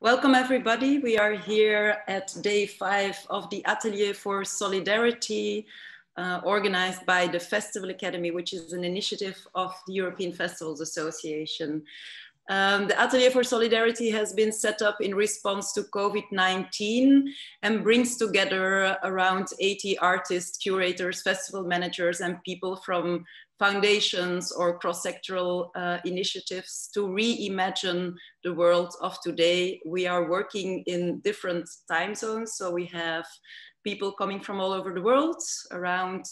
Welcome everybody. We are here at day 5 of the Atelier for Solidarity, organized by the Festival Academy, which is an initiative of the European Festivals Association. The Atelier for Solidarity has been set up in response to COVID-19 and brings together around 80 artists, curators, festival managers, and people from foundations or cross-sectoral initiatives to reimagine the world of today. We are working in different time zones, so we have people coming from all over the world. Around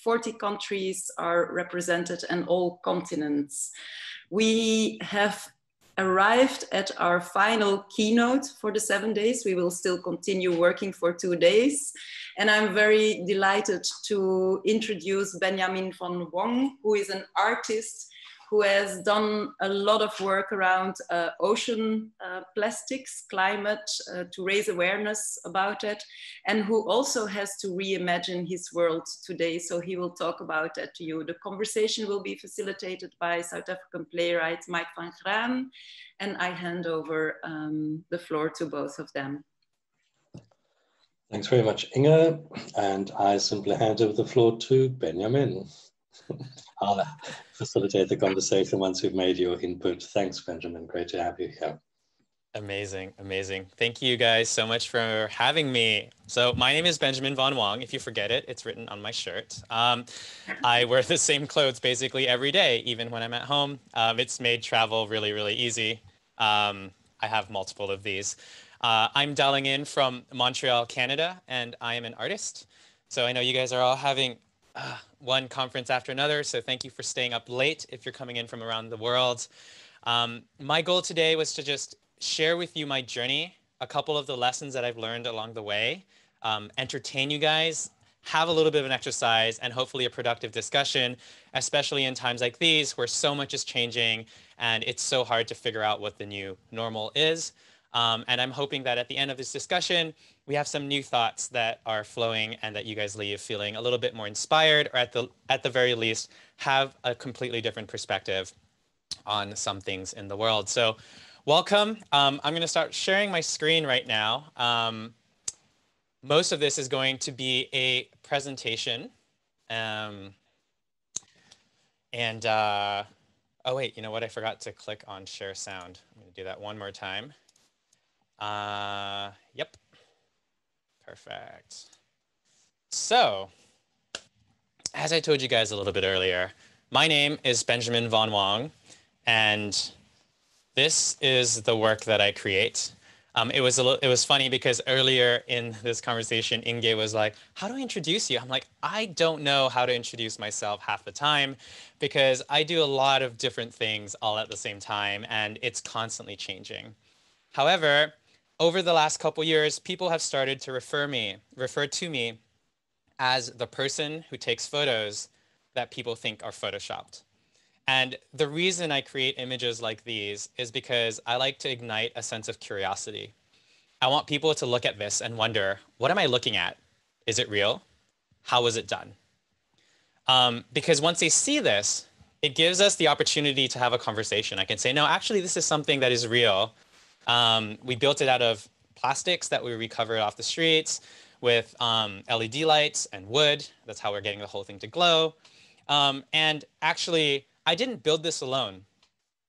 40 countries are represented and all continents. We have arrived at our final keynote for the 7 days. We will still continue working for 2 days. And I'm very delighted to introduce Benjamin van Wong, who is an artist who has done a lot of work around ocean plastics, climate, to raise awareness about it, and who also has to reimagine his world today. So he will talk about that to you. The conversation will be facilitated by South African playwright Mike van Graan, and I hand over the floor to both of them. Thanks very much, Inge, and I simply hand over the floor to Benjamin. I'll facilitate the conversation once we've made your input. Thanks, Benjamin. Great to have you here. Amazing, amazing. Thank you guys so much for having me. So my name is Benjamin van Wong. If you forget it, it's written on my shirt. I wear the same clothes basically every day, even when I'm at home. It's made travel really, really easy. I have multiple of these. I'm dialing in from Montreal, Canada, and I am an artist. So I know you guys are all having one conference after another, so thank you for staying up late if you're coming in from around the world. My goal today was to just share with you my journey, a couple of the lessons that I've learned along the way, entertain you guys, have a little bit of an exercise, and hopefully a productive discussion, especially in times like these where so much is changing and it's so hard to figure out what the new normal is. And I'm hoping that at the end of this discussion, we have some new thoughts that are flowing and that you guys leave feeling a little bit more inspired, or at the very least, have a completely different perspective on some things in the world. So welcome. I'm going to start sharing my screen right now. Most of this is going to be a presentation. Oh, wait, you know what? I forgot to click on share sound. I'm going to do that one more time. Yep. Perfect. So, as I told you guys a little bit earlier, my name is Benjamin van Wong, and this is the work that I create. It was funny because earlier in this conversation, Inge was like, how do I introduce you? I'm like, I don't know how to introduce myself half the time because I do a lot of different things all at the same time, and it's constantly changing. However, over the last couple years, people have started to refer to me as the person who takes photos that people think are photoshopped. And the reason I create images like these is because I like to ignite a sense of curiosity. I want people to look at this and wonder, what am I looking at? Is it real? How was it done? Because once they see this, it gives us the opportunity to have a conversation. I can say, no, actually, this is something that is real. We built it out of plastics that we recovered off the streets with LED lights and wood. That's how we're getting the whole thing to glow. And actually, I didn't build this alone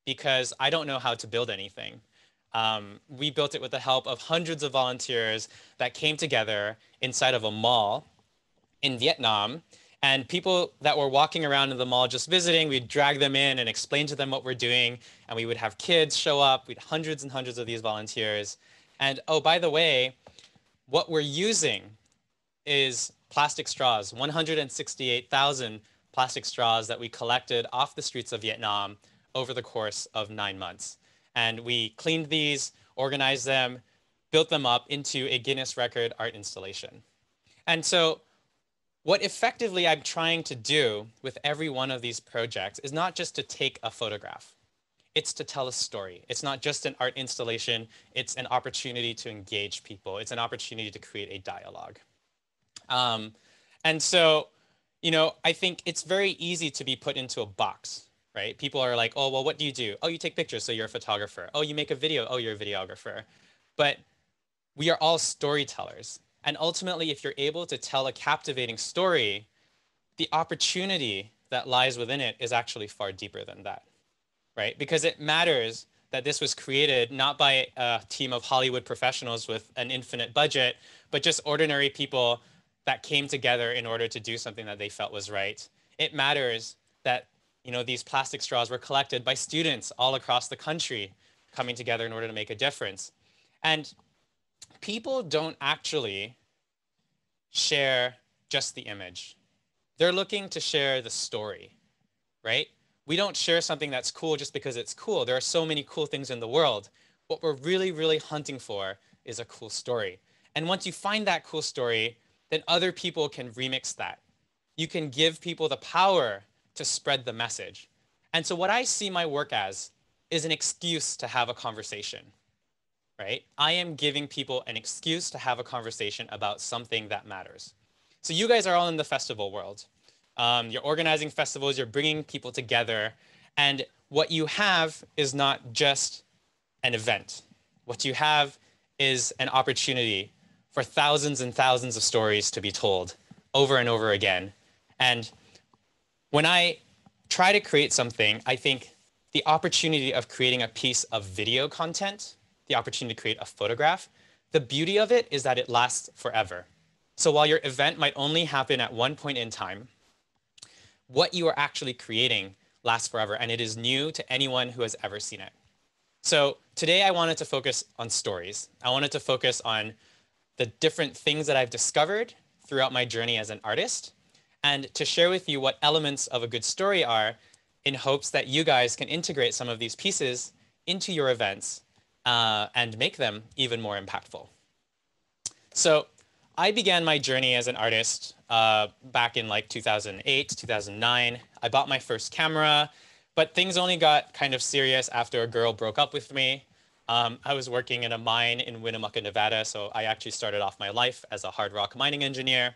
because I don't know how to build anything. We built it with the help of hundreds of volunteers that came together inside of a mall in Vietnam. And people that were walking around in the mall just visiting, we'd drag them in and explain to them what we're doing. And we would have kids show up. We'd hundreds and hundreds of these volunteers. And oh, by the way, what we're using is plastic straws, 168,000 plastic straws that we collected off the streets of Vietnam over the course of 9 months. And we cleaned these, organized them, built them up into a Guinness record art installation. And so what effectively I'm trying to do with every one of these projects is not just to take a photograph. It's to tell a story. It's not just an art installation. It's an opportunity to engage people. It's an opportunity to create a dialogue. And so, you know, I think it's very easy to be put into a box. right? People are like, oh, well, what do you do? Oh, you take pictures, so you're a photographer. Oh, you make a video. Oh, you're a videographer. But we are all storytellers. And ultimately, if you're able to tell a captivating story, the opportunity that lies within it is actually far deeper than that, right? Because it matters that this was created not by a team of Hollywood professionals with an infinite budget, but just ordinary people that came together in order to do something that they felt was right. It matters that, you know, these plastic straws were collected by students all across the country coming together in order to make a difference. And people don't actually share just the image. They're looking to share the story, right? We don't share something that's cool just because it's cool. There are so many cool things in the world. What we're really, really hunting for is a cool story. And once you find that cool story, then other people can remix that. You can give people the power to spread the message. And so what I see my work as is an excuse to have a conversation, right? I am giving people an excuse to have a conversation about something that matters. So you guys are all in the festival world. You're organizing festivals, you're bringing people together, and what you have is not just an event. What you have is an opportunity for thousands and thousands of stories to be told over and over again. And when I try to create something, I think the opportunity of creating a piece of video content, the opportunity to create a photograph, the beauty of it is that it lasts forever. So while your event might only happen at one point in time, what you are actually creating lasts forever, and it is new to anyone who has ever seen it. So today I wanted to focus on stories. I wanted to focus on the different things that I've discovered throughout my journey as an artist, and to share with you what elements of a good story are, in hopes that you guys can integrate some of these pieces into your events and make them even more impactful. So I began my journey as an artist back in like 2008, 2009. I bought my first camera, but things only got kind of serious after a girl broke up with me. I was working in a mine in Winnemucca, Nevada, so I actually started off my life as a hard rock mining engineer.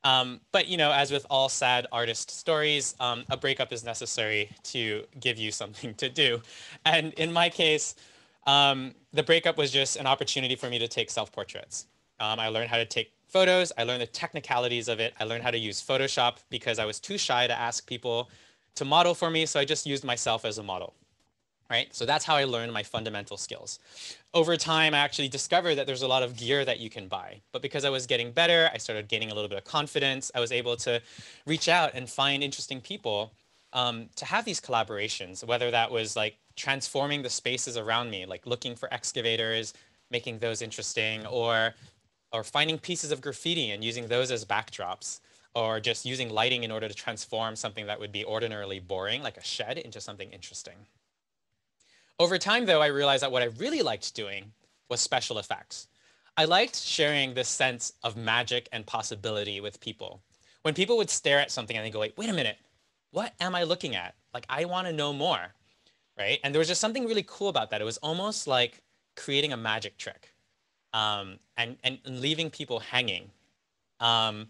But you know, as with all sad artist stories, a breakup is necessary to give you something to do. And in my case, the breakup was just an opportunity for me to take self-portraits. I learned how to take photos. I learned the technicalities of it. I learned how to use Photoshop because I was too shy to ask people to model for me. So I just used myself as a model, right? So that's how I learned my fundamental skills. Over time, I actually discovered that there's a lot of gear that you can buy. But because I was getting better, I started gaining a little bit of confidence. I was able to reach out and find interesting people to have these collaborations, whether that was like transforming the spaces around me, like looking for excavators, making those interesting, or finding pieces of graffiti and using those as backdrops, or just using lighting in order to transform something that would be ordinarily boring, like a shed, into something interesting. Over time, though, I realized that what I really liked doing was special effects. I liked sharing this sense of magic and possibility with people. When people would stare at something and they go, wait a minute, what am I looking at? Like, I want to know more, right? And there was just something really cool about that. It was almost like creating a magic trick. And leaving people hanging. And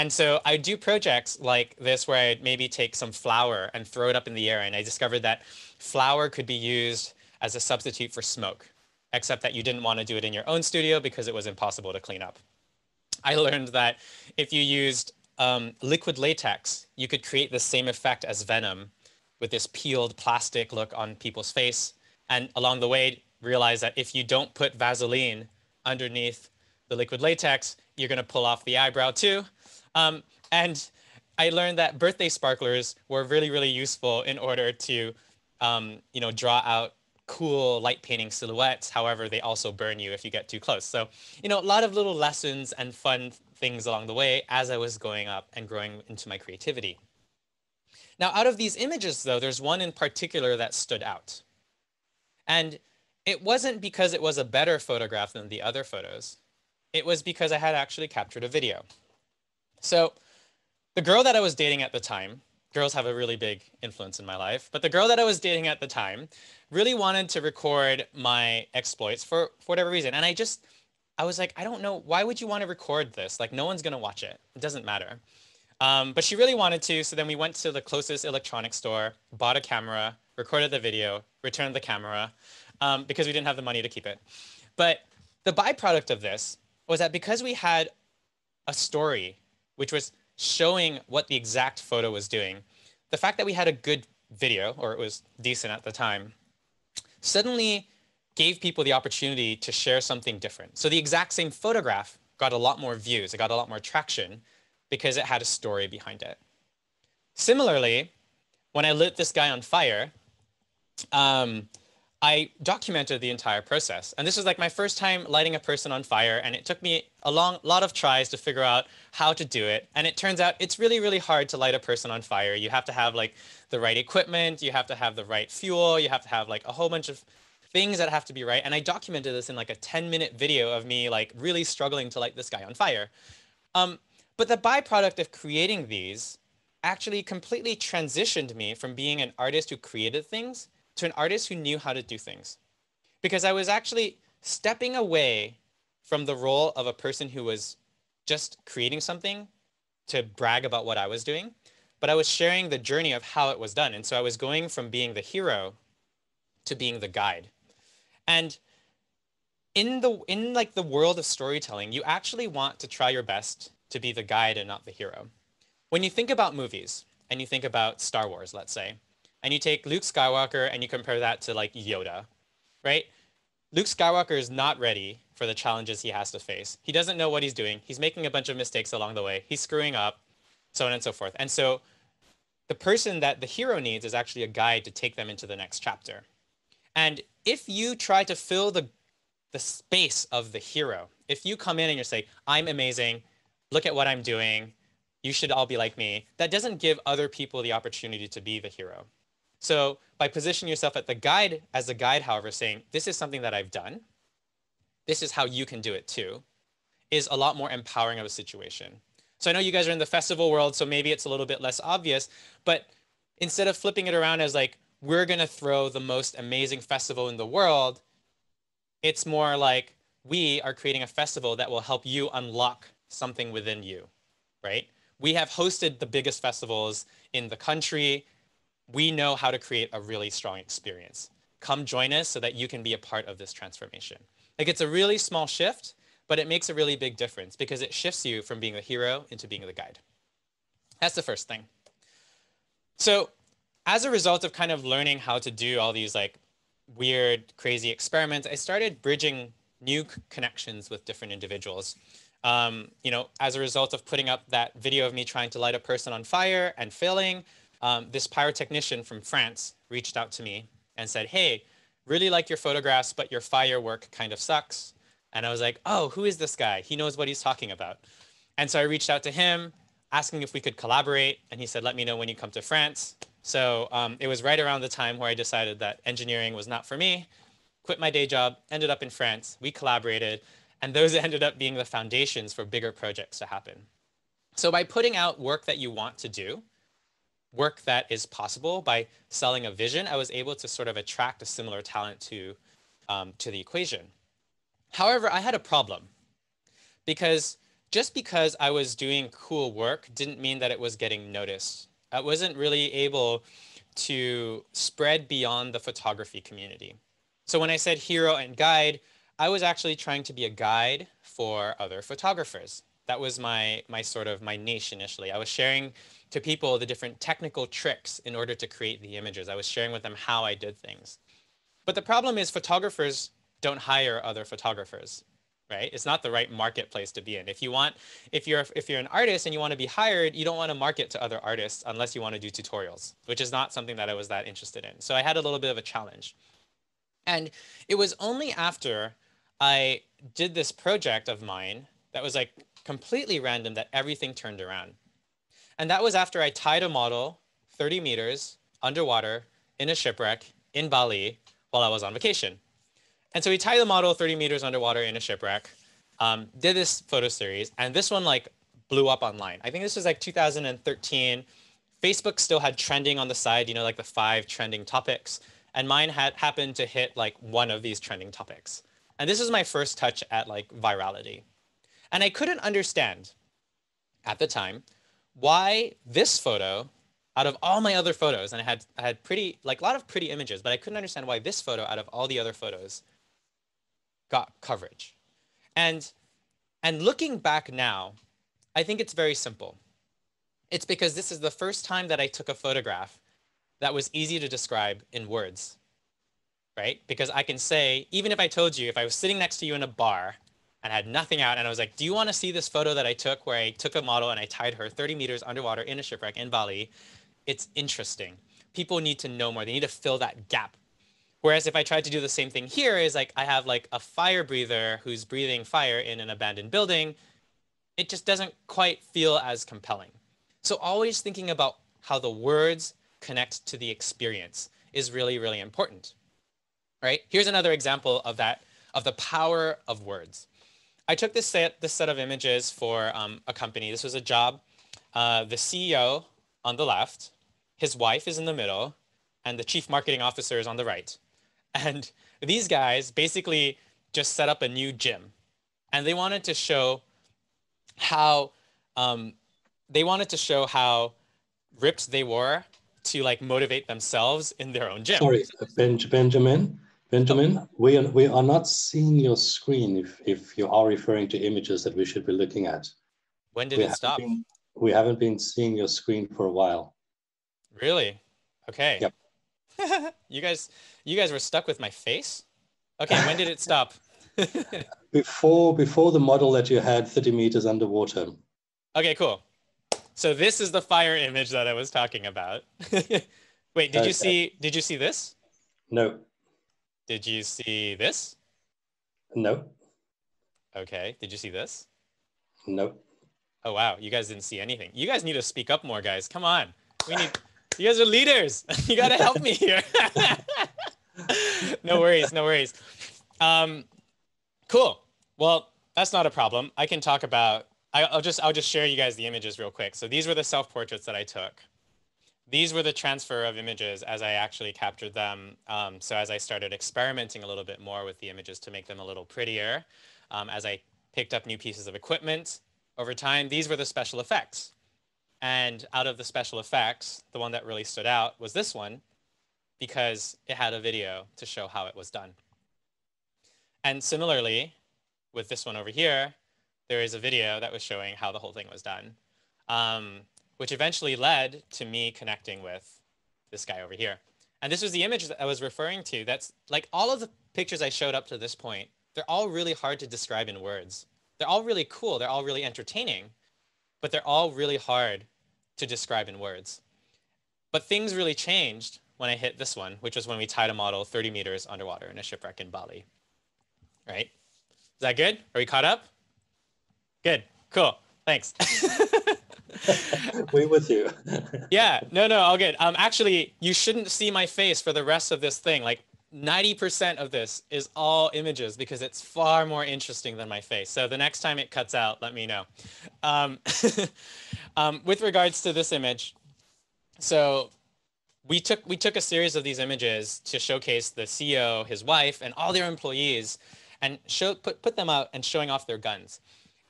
so I do projects like this where I'd maybe take some flour and throw it up in the air. And I discovered that flour could be used as a substitute for smoke, except that you didn't want to do it in your own studio because it was impossible to clean up. I learned that if you used liquid latex, you could create the same effect as venom with this peeled plastic look on people's face. And along the way, realize that if you don't put Vaseline underneath the liquid latex, you're going to pull off the eyebrow too. And I learned that birthday sparklers were really, really useful in order to, you know, draw out cool light painting silhouettes. However, they also burn you if you get too close. So, you know, a lot of little lessons and fun things along the way as I was going up and growing into my creativity. Now, out of these images, though, there's one in particular that stood out. And it wasn't because it was a better photograph than the other photos. It was because I had actually captured a video. So the girl that I was dating at the time, girls have a really big influence in my life, but the girl that I was dating at the time really wanted to record my exploits for whatever reason. And I was like, I don't know, why would you want to record this? Like, no one's going to watch it. It doesn't matter. But she really wanted to, so then we went to the closest electronics store, bought a camera, recorded the video, returned the camera, because we didn't have the money to keep it. But the byproduct of this was that because we had a story which was showing what the exact photo was doing, the fact that we had a good video, or it was decent at the time, suddenly gave people the opportunity to share something different. So the exact same photograph got a lot more views, it got a lot more traction because it had a story behind it. Similarly, when I lit this guy on fire, I documented the entire process. And this was like my first time lighting a person on fire, and it took me a lot of tries to figure out how to do it. And it turns out it's really, really hard to light a person on fire. You have to have like the right equipment, you have to have the right fuel, you have to have like a whole bunch of things that have to be right. And I documented this in like a 10-minute video of me like really struggling to light this guy on fire. But the byproduct of creating these actually completely transitioned me from being an artist who created things to an artist who knew how to do things. Because I was actually stepping away from the role of a person who was just creating something to brag about what I was doing, but I was sharing the journey of how it was done. And so I was going from being the hero to being the guide. And in like the world of storytelling, you actually want to try your best to be the guide and not the hero. When you think about movies and you think about Star Wars, let's say, and you take Luke Skywalker and you compare that to like Yoda, right? Luke Skywalker is not ready for the challenges he has to face. He doesn't know what he's doing. He's making a bunch of mistakes along the way. He's screwing up, so on and so forth. And so the person that the hero needs is actually a guide to take them into the next chapter. And if you try to fill the space of the hero, if you come in and you say, I'm amazing, look at what I'm doing, you should all be like me, that doesn't give other people the opportunity to be the hero. So by positioning yourself as the guide, however, saying, this is something that I've done, this is how you can do it too, is a lot more empowering of a situation. So I know you guys are in the festival world, so maybe it's a little bit less obvious, but instead of flipping it around as like, we're going to throw the most amazing festival in the world, it's more like, we are creating a festival that will help you unlock something within you, right? We have hosted the biggest festivals in the country. We know how to create a really strong experience. Come join us so that you can be a part of this transformation. Like, it's a really small shift, but it makes a really big difference because it shifts you from being the hero into being the guide. That's the first thing. So as a result of kind of learning how to do all these like weird, crazy experiments, I started bridging new connections with different individuals. You know, as a result of putting up that video of me trying to light a person on fire and failing, this pyrotechnician from France reached out to me and said, hey, really like your photographs, but your firework kind of sucks. And I was like, oh, who is this guy? He knows what he's talking about. And so I reached out to him, asking if we could collaborate. And he said, let me know when you come to France. So it was right around the time where I decided that engineering was not for me, quit my day job, ended up in France. We collaborated. And those ended up being the foundations for bigger projects to happen. So by putting out work that you want to do, work that is possible, by selling a vision, I was able to sort of attract a similar talent to the equation. However, I had a problem because just because I was doing cool work didn't mean that it was getting noticed. I wasn't really able to spread beyond the photography community. So when I said hero and guide, I was actually trying to be a guide for other photographers. That was my niche initially. I was sharing to people the different technical tricks in order to create the images. I was sharing with them how I did things. But the problem is photographers don't hire other photographers, right? It's not the right marketplace to be in. If you're an artist and you want to be hired, you don't want to market to other artists unless you want to do tutorials, which is not something that I was that interested in. So I had a little bit of a challenge. And it was only after I did this project of mine that was like completely random that everything turned around. And that was after I tied a model 30 meters underwater in a shipwreck in Bali while I was on vacation. And so we tied the model 30 meters underwater in a shipwreck, did this photo series, and this one like blew up online. I think this was like 2013. Facebook still had trending on the side, you know, like the 5 trending topics. And mine had happened to hit like one of these trending topics. And this was my first touch at like virality. And I couldn't understand at the time why this photo out of all my other photos, and I had pretty, like a lot of pretty images, but I couldn't understand why this photo out of all the other photos got coverage. And looking back now, I think it's very simple. It's because this is the first time that I took a photograph that was easy to describe in words, right? Because I can say, even if I told you, if I was sitting next to you in a bar and had nothing out and I was like, do you want to see this photo that I took where I took a model and I tied her 30 meters underwater in a shipwreck in Bali? It's interesting. People need to know more. They need to fill that gap. Whereas if I tried to do the same thing here is like, I have like a fire breather who's breathing fire in an abandoned building. It just doesn't quite feel as compelling. So always thinking about how the words connect to the experience is really, really important, right? Here's another example of that, of the power of words. I took this set of images for a company. This was a job. The CEO on the left, his wife is in the middle, and the chief marketing officer is on the right. And these guys basically just set up a new gym, and they wanted to show how ripped they were to like motivate themselves in their own gym. Sorry, Benjamin, we are not seeing your screen if you are referring to images that we should be looking at. When did it stop? We haven't been seeing your screen for a while. Really? Okay. Yep. You guys were stuck with my face? Okay, when did it stop? Before the model that you had 30 meters underwater. Okay, cool. So this is the fire image that I was talking about. Wait, did you see this? No. Did you see this? No. Okay, did you see this? No. Oh wow, you guys didn't see anything. You guys need to speak up more, guys. Come on. You guys are leaders. You got to help me here. No worries, no worries. Cool. Well, that's not a problem. I can talk about, I'll just share you guys the images real quick. So these were the self-portraits that I took. These were the transfer of images as I actually captured them. So as I started experimenting a little bit more with the images to make them a little prettier, as I picked up new pieces of equipment over time, these were the special effects. And out of the special effects, the one that really stood out was this one, because it had a video to show how it was done. And similarly, with this one over here, there is a video that was showing how the whole thing was done, which eventually led to me connecting with this guy over here. And this was the image that I was referring to. That's like all of the pictures I showed up to this point, they're all really hard to describe in words. They're all really cool. They're all really entertaining, but they're all really hard to describe in words. But things really changed when I hit this one, which was when we tied a model 30 meters underwater in a shipwreck in Bali. Right? Is that good? Are we caught up? Good. Cool. Thanks. We're with you. Yeah. No, all good. Actually, you shouldn't see my face for the rest of this thing. Like 90% of this is all images because it's far more interesting than my face. So the next time it cuts out, let me know. With regards to this image, so we took a series of these images to showcase the CEO, his wife, and all their employees, and put them out and showing off their guns.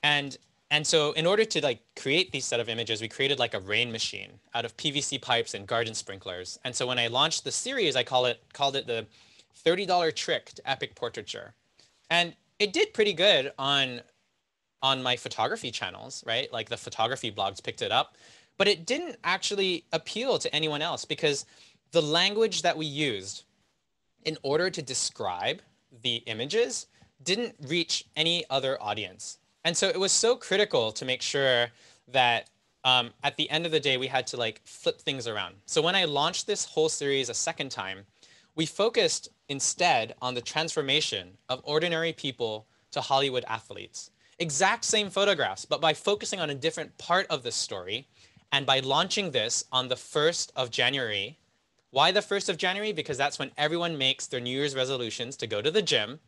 And so in order to like create these set of images, we created like a rain machine out of PVC pipes and garden sprinklers. And so when I launched the series, I called it the $30 trick to epic portraiture. And it did pretty good on my photography channels, right? Like the photography blogs picked it up, but it didn't actually appeal to anyone else because the language that we used in order to describe the images didn't reach any other audience. And so it was so critical to make sure that at the end of the day, we had to like flip things around. So when I launched this whole series a second time, we focused instead on the transformation of ordinary people to Hollywood athletes. Exact same photographs, but by focusing on a different part of the story and by launching this on the 1st of January. Why the 1st of January? Because that's when everyone makes their New Year's resolutions to go to the gym.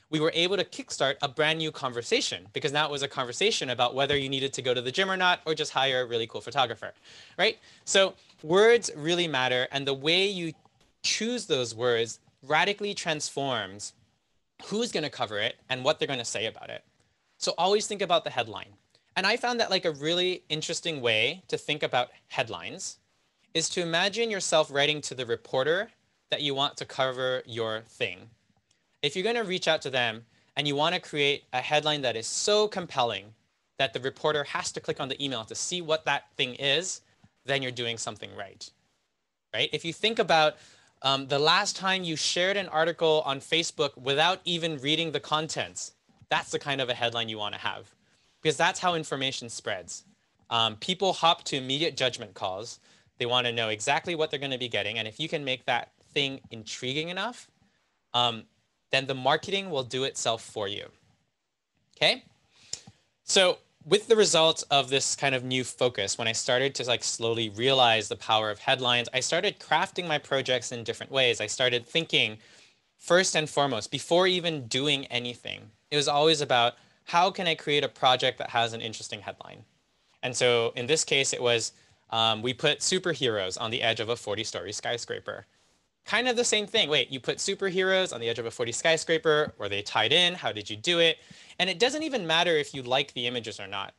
We were able to kickstart a brand new conversation because now it was a conversation about whether you needed to go to the gym or not, or just hire a really cool photographer, right? So words really matter, and the way you choose those words radically transforms who's going to cover it and what they're going to say about it. So always think about the headline. And I found that like a really interesting way to think about headlines is to imagine yourself writing to the reporter that you want to cover your thing. If you're going to reach out to them and you want to create a headline that is so compelling that the reporter has to click on the email to see what that thing is, then you're doing something right. Right? If you think about the last time you shared an article on Facebook without even reading the contents, that's the kind of a headline you want to have, because that's how information spreads. People hop to immediate judgment calls. They want to know exactly what they're going to be getting. And if you can make that thing intriguing enough, then the marketing will do itself for you. Okay? So with the result of this kind of new focus, when I started to like slowly realize the power of headlines, I started crafting my projects in different ways. I started thinking first and foremost, before even doing anything, it was always about how can I create a project that has an interesting headline? And so in this case, it was we put superheroes on the edge of a 40-story skyscraper. Kind of the same thing. Wait, you put superheroes on the edge of a 40 skyscraper, were they tied in? How did you do it? And it doesn't even matter if you like the images or not,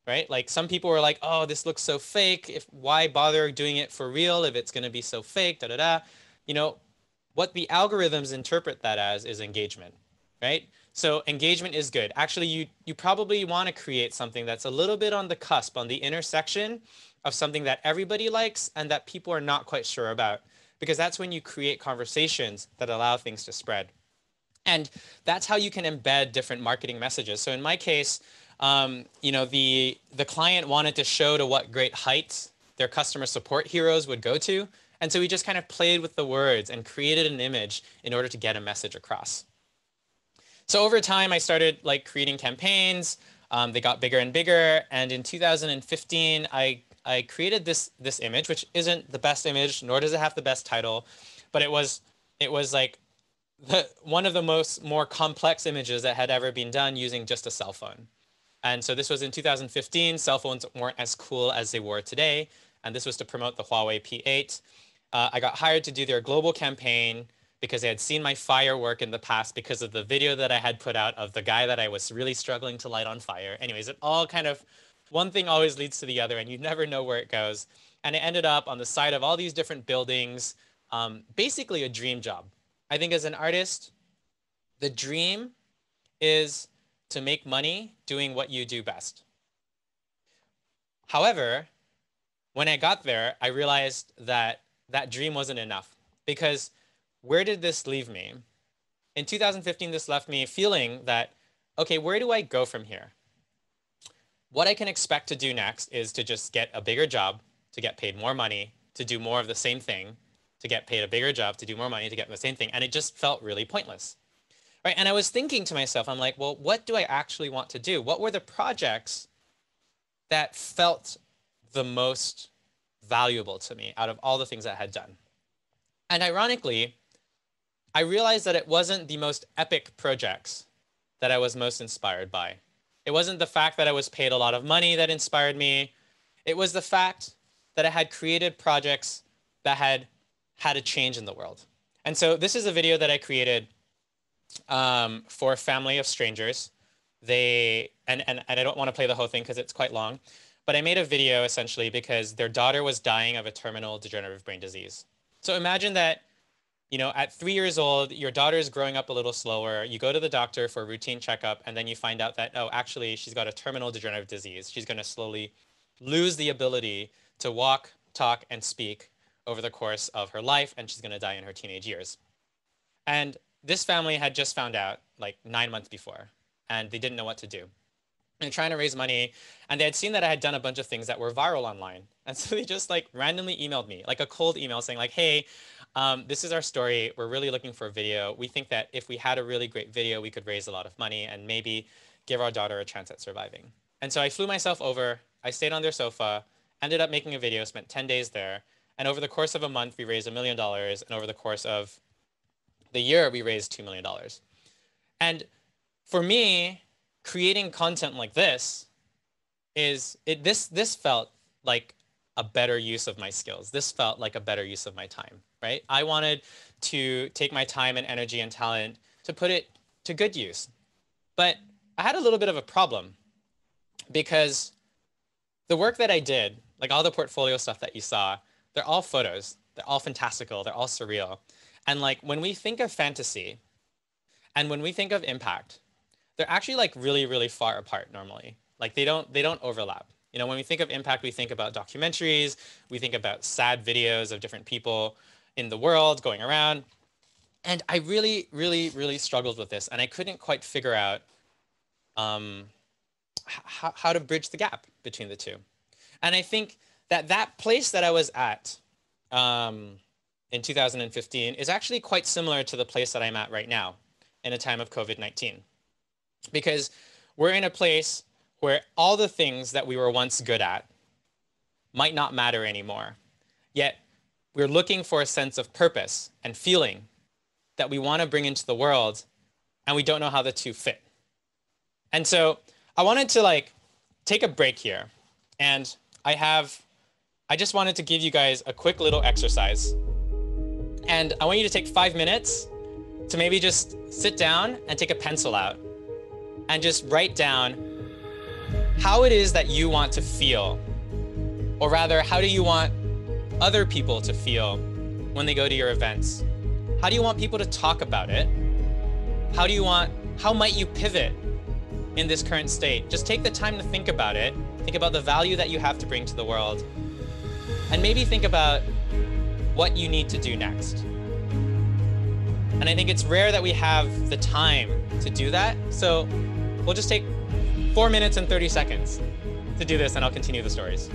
right? Like some people were like, oh, this looks so fake. Why bother doing it for real if it's going to be so fake, da da da. You know, what the algorithms interpret that as is engagement, right? So engagement is good. Actually, you probably want to create something that's a little bit on the cusp, on the intersection of something that everybody likes and that people are not quite sure about, because that's when you create conversations that allow things to spread. And that's how you can embed different marketing messages. So in my case, you know, the client wanted to show to what great heights their customer support heroes would go to. And so we just kind of played with the words and created an image in order to get a message across. So over time, I started like creating campaigns. They got bigger and bigger. And in 2015, I created this image, which isn't the best image, nor does it have the best title, but it was like one of the more complex images that had ever been done using just a cell phone. And so this was in 2015. Cell phones weren't as cool as they were today. And this was to promote the Huawei P8. I got hired to do their global campaign because they had seen my firework in the past because of the video that I had put out of the guy that I was really struggling to light on fire. Anyways, it all kind of, one thing always leads to the other and you never know where it goes. And it ended up on the side of all these different buildings, basically a dream job. I think as an artist, the dream is to make money doing what you do best. However, when I got there, I realized that that dream wasn't enough, because where did this leave me? In 2015, this left me feeling that, okay, where do I go from here? What I can expect to do next is to just get a bigger job, to get paid more money, to do more of the same thing, to get paid a bigger job, to do more money, to get the same thing. And it just felt really pointless. Right? And I was thinking to myself, I'm like, well, what do I actually want to do? What were the projects that felt the most valuable to me out of all the things I had done? And ironically, I realized that it wasn't the most epic projects that I was most inspired by. It wasn't the fact that I was paid a lot of money that inspired me. It was the fact that I had created projects that had had a change in the world. And so this is a video that I created for a family of strangers. And I don't want to play the whole thing because it's quite long, but I made a video essentially because their daughter was dying of a terminal degenerative brain disease. So imagine that, you know, at 3 years old, your daughter is growing up a little slower. You go to the doctor for a routine checkup, and then you find out that, oh, actually, she's got a terminal degenerative disease. She's going to slowly lose the ability to walk, talk, and speak over the course of her life, and she's going to die in her teenage years. And this family had just found out like 9 months before, and they didn't know what to do. And trying to raise money, and they had seen that I had done a bunch of things that were viral online. And so they just like randomly emailed me, like a cold email saying like, hey, this is our story. We're really looking for a video. We think that if we had a really great video, we could raise a lot of money and maybe give our daughter a chance at surviving. And so I flew myself over. I stayed on their sofa, ended up making a video, spent 10 days there. And over the course of a month, we raised $1 million. And over the course of the year, we raised $2 million. And for me, creating content like this this felt like a better use of my skills. This felt like a better use of my time, right? I wanted to take my time and energy and talent to put it to good use. But I had a little bit of a problem because the work that I did, like all the portfolio stuff that you saw, they're all photos. They're all fantastical. They're all surreal. And like when we think of fantasy and when we think of impact, they're actually like really, really far apart normally. Like they don't overlap. You know, when we think of impact, we think about documentaries, we think about sad videos of different people in the world going around. And I really, really, really struggled with this, and I couldn't quite figure out how to bridge the gap between the two. And I think that that place that I was at in 2015 is actually quite similar to the place that I'm at right now in a time of COVID-19. Because we're in a place where all the things that we were once good at might not matter anymore. Yet we're looking for a sense of purpose and feeling that we want to bring into the world, and we don't know how the two fit. And so I wanted to like take a break here, and I just wanted to give you guys a quick little exercise. And I want you to take 5 minutes to maybe just sit down and take a pencil out and just write down how it is that you want to feel, or rather, how do you want other people to feel when they go to your events? How do you want people to talk about it? How might you pivot in this current state? Just take the time to think about it. Think about the value that you have to bring to the world. And maybe think about what you need to do next. And I think it's rare that we have the time to do that. So we'll just take 4 minutes and 30 seconds to do this, and I'll continue the stories.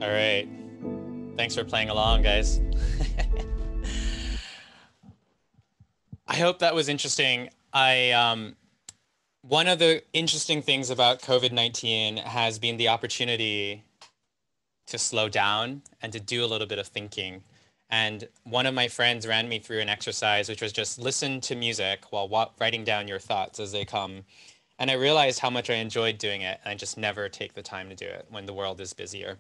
All right. Thanks for playing along, guys. I hope that was interesting. One of the interesting things about COVID-19 has been the opportunity to slow down and to do a little bit of thinking. And one of my friends ran me through an exercise, which was just listen to music while writing down your thoughts as they come. And I realized how much I enjoyed doing it, and I just never take the time to do it when the world is busier.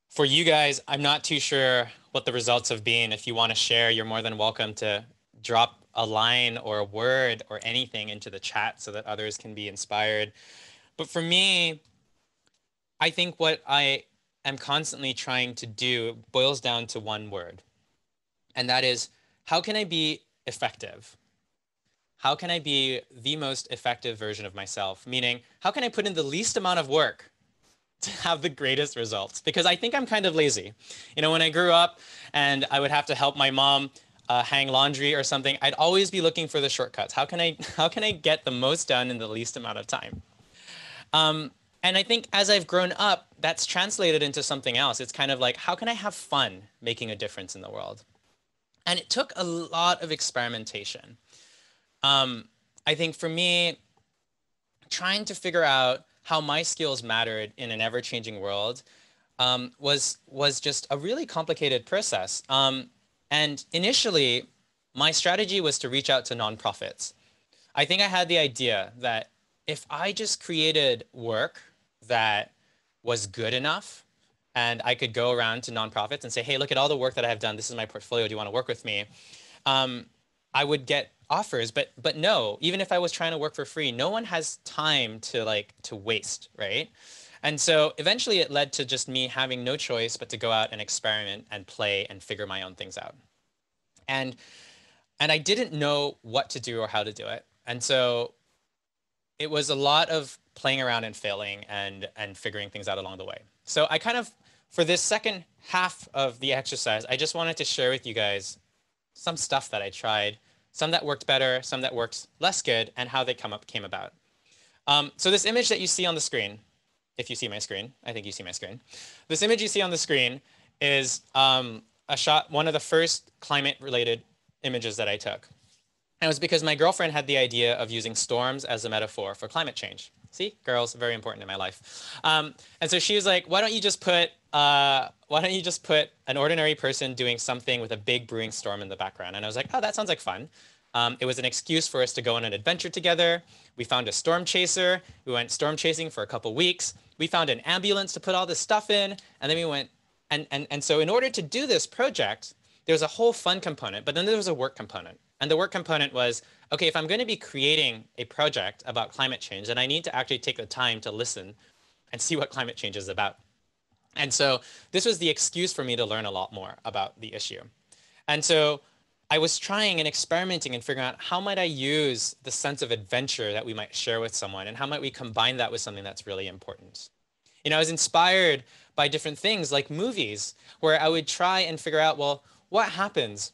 For you guys, I'm not too sure what the results have been. If you want to share, you're more than welcome to drop a line or a word or anything into the chat so that others can be inspired. But for me, I think what I am constantly trying to do boils down to one word, and that is, how can I be effective? How can I be the most effective version of myself? Meaning, how can I put in the least amount of work to have the greatest results? Because I think I'm kind of lazy. You know, when I grew up and I would have to help my mom hang laundry or something, I'd always be looking for the shortcuts. How can I get the most done in the least amount of time? And I think as I've grown up, that's translated into something else. It's kind of like, how can I have fun making a difference in the world? And it took a lot of experimentation. I think for me, trying to figure out how my skills mattered in an ever-changing world was just a really complicated process. And initially, my strategy was to reach out to nonprofits. I think I had the idea that if I just created work that was good enough, and I could go around to nonprofits and say, hey, look at all the work that I have done. This is my portfolio. Do you want to work with me? I would get offers, but no, even if I was trying to work for free, no one has time to waste, right? And so eventually it led to just me having no choice but to go out and experiment and play and figure my own things out. And I didn't know what to do or how to do it. And so it was a lot of playing around and failing and figuring things out along the way. So I kind of, for this second half of the exercise, I just wanted to share with you guys some stuff that I tried, some that worked better, some that worked less good, and how they came about. So this image that you see on the screen, if you see my screen, I think you see my screen. This image you see on the screen is a shot, one of the first climate-related images that I took. And it was because my girlfriend had the idea of using storms as a metaphor for climate change. See, girls, very important in my life. And so she was like, why don't you just put an ordinary person doing something with a big brewing storm in the background? And I was like, oh, that sounds like fun. It was an excuse for us to go on an adventure together. We found a storm chaser. We went storm chasing for a couple weeks. We found an ambulance to put all this stuff in. And then we went, and so in order to do this project, there was a whole fun component, but then there was a work component. And the work component was, okay, if I'm going to be creating a project about climate change, then I need to actually take the time to listen and see what climate change is about. And so this was the excuse for me to learn a lot more about the issue. And so I was trying and experimenting and figuring out how might I use the sense of adventure that we might share with someone, and how might we combine that with something that's really important. You know, I was inspired by different things like movies, where I would try and figure out, well, what happens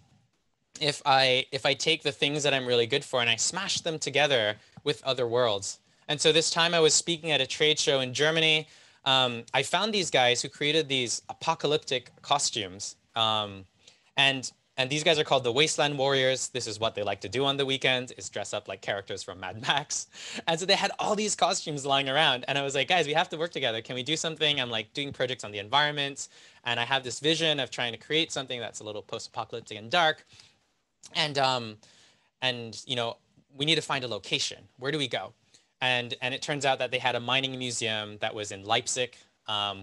if I take the things that I'm really good for and I smash them together with other worlds? And so this time I was speaking at a trade show in Germany. I found these guys who created these apocalyptic costumes. And these guys are called the Wasteland Warriors. This is what they like to do on the weekends, is dress up like characters from Mad Max. And so they had all these costumes lying around. And I was like, guys, we have to work together. Can we do something? I'm like doing projects on the environment. And I have this vision of trying to create something that's a little post-apocalyptic and dark. And you know, we need to find a location. Where do we go? And it turns out that they had a mining museum that was in Leipzig,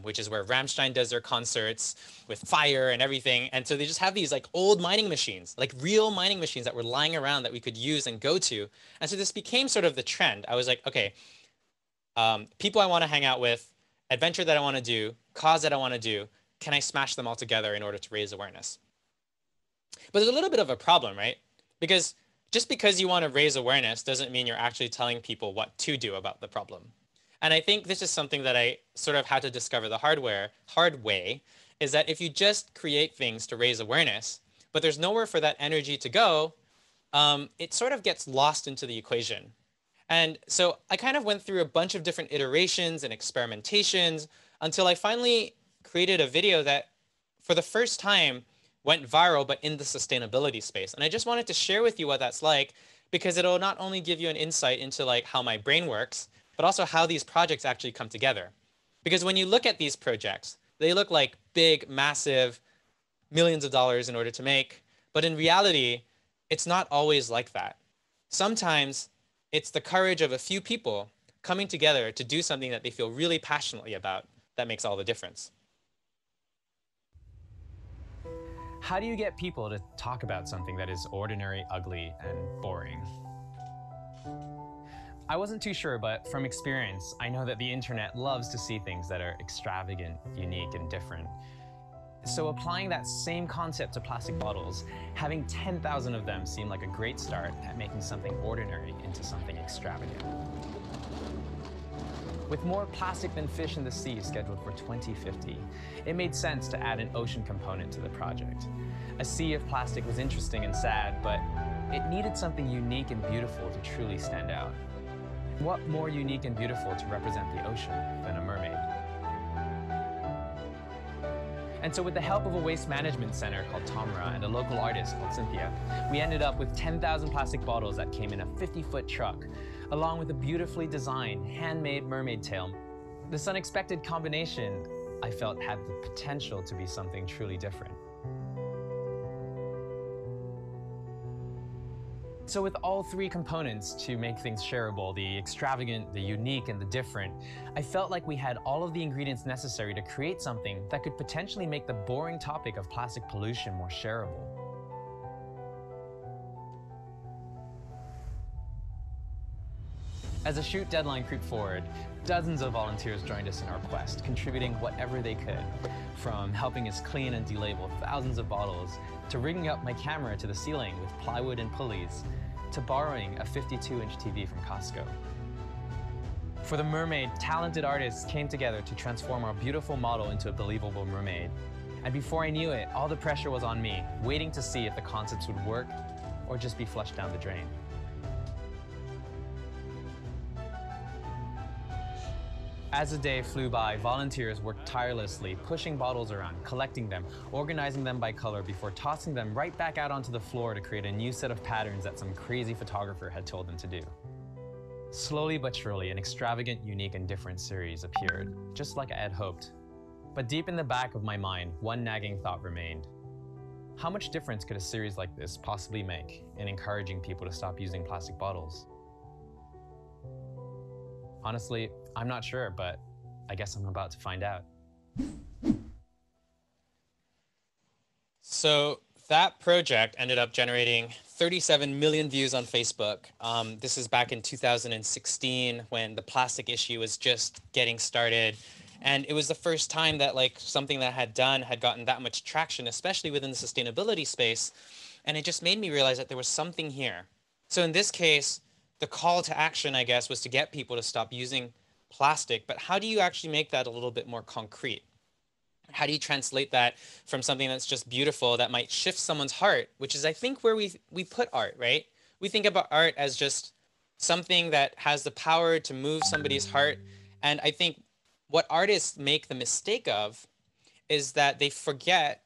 which is where Rammstein does their concerts with fire and everything. And so they just have these like old mining machines, like real mining machines that were lying around that we could use and go to. And so this became sort of the trend. I was like, okay, people I want to hang out with, adventure that I want to do, cause that I want to do, can I smash them all together in order to raise awareness? But there's a little bit of a problem, right? Because just because you want to raise awareness doesn't mean you're actually telling people what to do about the problem. And I think this is something that I sort of had to discover the hard way, is that if you just create things to raise awareness, but there's nowhere for that energy to go, it sort of gets lost into the equation. And so I kind of went through a bunch of different iterations and experimentations until I finally created a video that for the first time went viral, but in the sustainability space. And I just wanted to share with you what that's like, because it'll not only give you an insight into like how my brain works, but also how these projects actually come together. Because when you look at these projects, they look like big, massive, millions of dollars in order to make. But in reality, it's not always like that. Sometimes it's the courage of a few people coming together to do something that they feel really passionately about that makes all the difference. How do you get people to talk about something that is ordinary, ugly, and boring? I wasn't too sure, but from experience, I know that the internet loves to see things that are extravagant, unique, and different. So applying that same concept to plastic bottles, having 10,000 of them seemed like a great start at making something ordinary into something extravagant. With more plastic than fish in the sea scheduled for 2050, it made sense to add an ocean component to the project. A sea of plastic was interesting and sad, but it needed something unique and beautiful to truly stand out. What more unique and beautiful to represent the ocean than a mermaid? And so with the help of a waste management center called Tamra and a local artist called Cynthia, we ended up with 10,000 plastic bottles that came in a 50-foot truck, along with a beautifully designed, handmade mermaid tail. This unexpected combination, I felt, had the potential to be something truly different. So with all three components to make things shareable, the extravagant, the unique, and the different, I felt like we had all of the ingredients necessary to create something that could potentially make the boring topic of plastic pollution more shareable. As the shoot deadline creeped forward, dozens of volunteers joined us in our quest, contributing whatever they could, from helping us clean and delabel thousands of bottles, to rigging up my camera to the ceiling with plywood and pulleys, to borrowing a 52-inch TV from Costco. For the mermaid, talented artists came together to transform our beautiful model into a believable mermaid. And before I knew it, all the pressure was on me, waiting to see if the concepts would work or just be flushed down the drain. As the day flew by, volunteers worked tirelessly, pushing bottles around, collecting them, organizing them by color before tossing them right back out onto the floor to create a new set of patterns that some crazy photographer had told them to do. Slowly but surely, an extravagant, unique, and different series appeared, just like I had hoped. But deep in the back of my mind, one nagging thought remained. How much difference could a series like this possibly make in encouraging people to stop using plastic bottles? Honestly, I'm not sure, but I guess I'm about to find out. So that project ended up generating 37 million views on Facebook. This is back in 2016 when the plastic issue was just getting started. And it was the first time that like something that I had done had gotten that much traction, especially within the sustainability space. And it just made me realize that there was something here. So in this case, the call to action, I guess, was to get people to stop using plastic. But how do you actually make that a little bit more concrete? How do you translate that from something that's just beautiful that might shift someone's heart, which is, I think, where we put art, right? We think about art as just something that has the power to move somebody's heart. And I think what artists make the mistake of is that they forget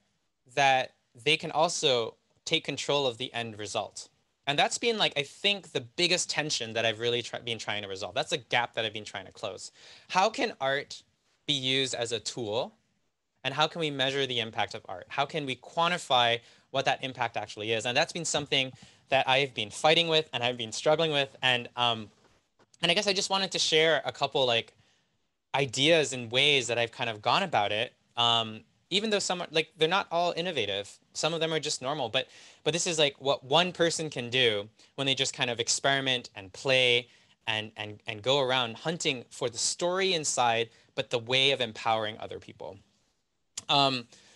that they can also take control of the end result. And that's been like, I think, the biggest tension that I've really been trying to resolve. That's a gap that I've been trying to close. How can art be used as a tool? And how can we measure the impact of art? How can we quantify what that impact actually is? And that's been something that I've been fighting with and I've been struggling with. And I guess I just wanted to share a couple like ideas and ways that I've kind of gone about it. Even though some are, like, they're not all innovative. Some of them are just normal, but this is like what one person can do when they just kind of experiment and play and go around hunting for the story inside, but the way of empowering other people.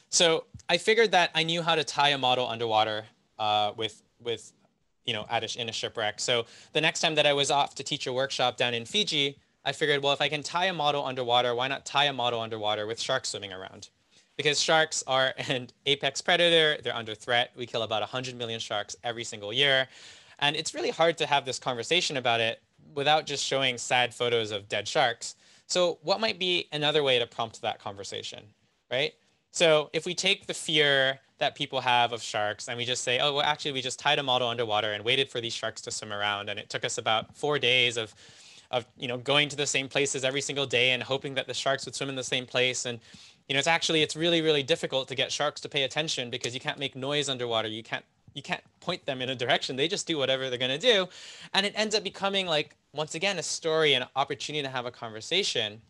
So I figured that I knew how to tie a model underwater with you know, in a shipwreck. So the next time that I was off to teach a workshop down in Fiji, I figured, well, if I can tie a model underwater, why not tie a model underwater with sharks swimming around? Because sharks are an apex predator, they're under threat. We kill about 100 million sharks every single year. And it's really hard to have this conversation about it without just showing sad photos of dead sharks. So what might be another way to prompt that conversation, right? So if we take the fear that people have of sharks and we just say, oh, well, actually, we just tied a model underwater and waited for these sharks to swim around. And it took us about 4 days of going to the same places every single day and hoping that the sharks would swim in the same place. And it's really, really difficult to get sharks to pay attention because you can't make noise underwater. You can't point them in a direction. They just do whatever they're going to do. And it ends up becoming, like, once again, a story and an opportunity to have a conversation.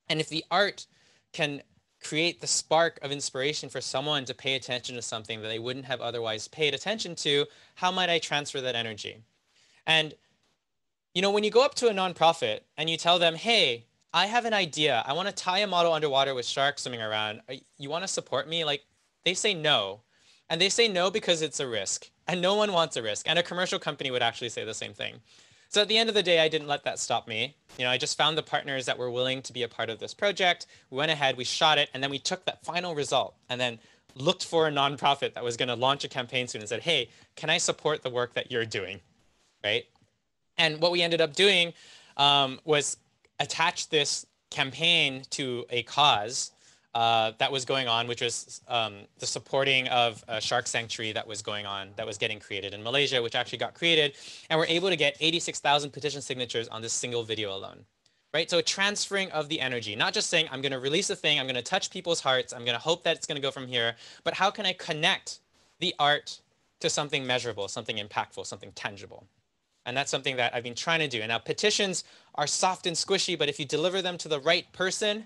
And if the art can create the spark of inspiration for someone to pay attention to something that they wouldn't have otherwise paid attention to, how might I transfer that energy? And when you go up to a nonprofit and you tell them, hey, I have an idea. I want to tie a model underwater with sharks swimming around. You want to support me? Like, they say no. And they say no because it's a risk. And no one wants a risk. And a commercial company would actually say the same thing. So at the end of the day, I didn't let that stop me. I just found the partners that were willing to be a part of this project. We went ahead, we shot it, and then we took that final result and then looked for a nonprofit that was going to launch a campaign soon and said, hey, can I support the work that you're doing, right? And what we ended up doing was attach this campaign to a cause that was going on, which was the supporting of a shark sanctuary that was going on, that was getting created in Malaysia, which actually got created. And we're able to get 86,000 petition signatures on this single video alone, right? So a transferring of the energy, not just saying, I'm going to release a thing, I'm going to touch people's hearts, I'm going to hope that it's going to go from here, but how can I connect the art to something measurable, something impactful, something tangible? And that's something that I've been trying to do. And now petitions are soft and squishy, but if you deliver them to the right person,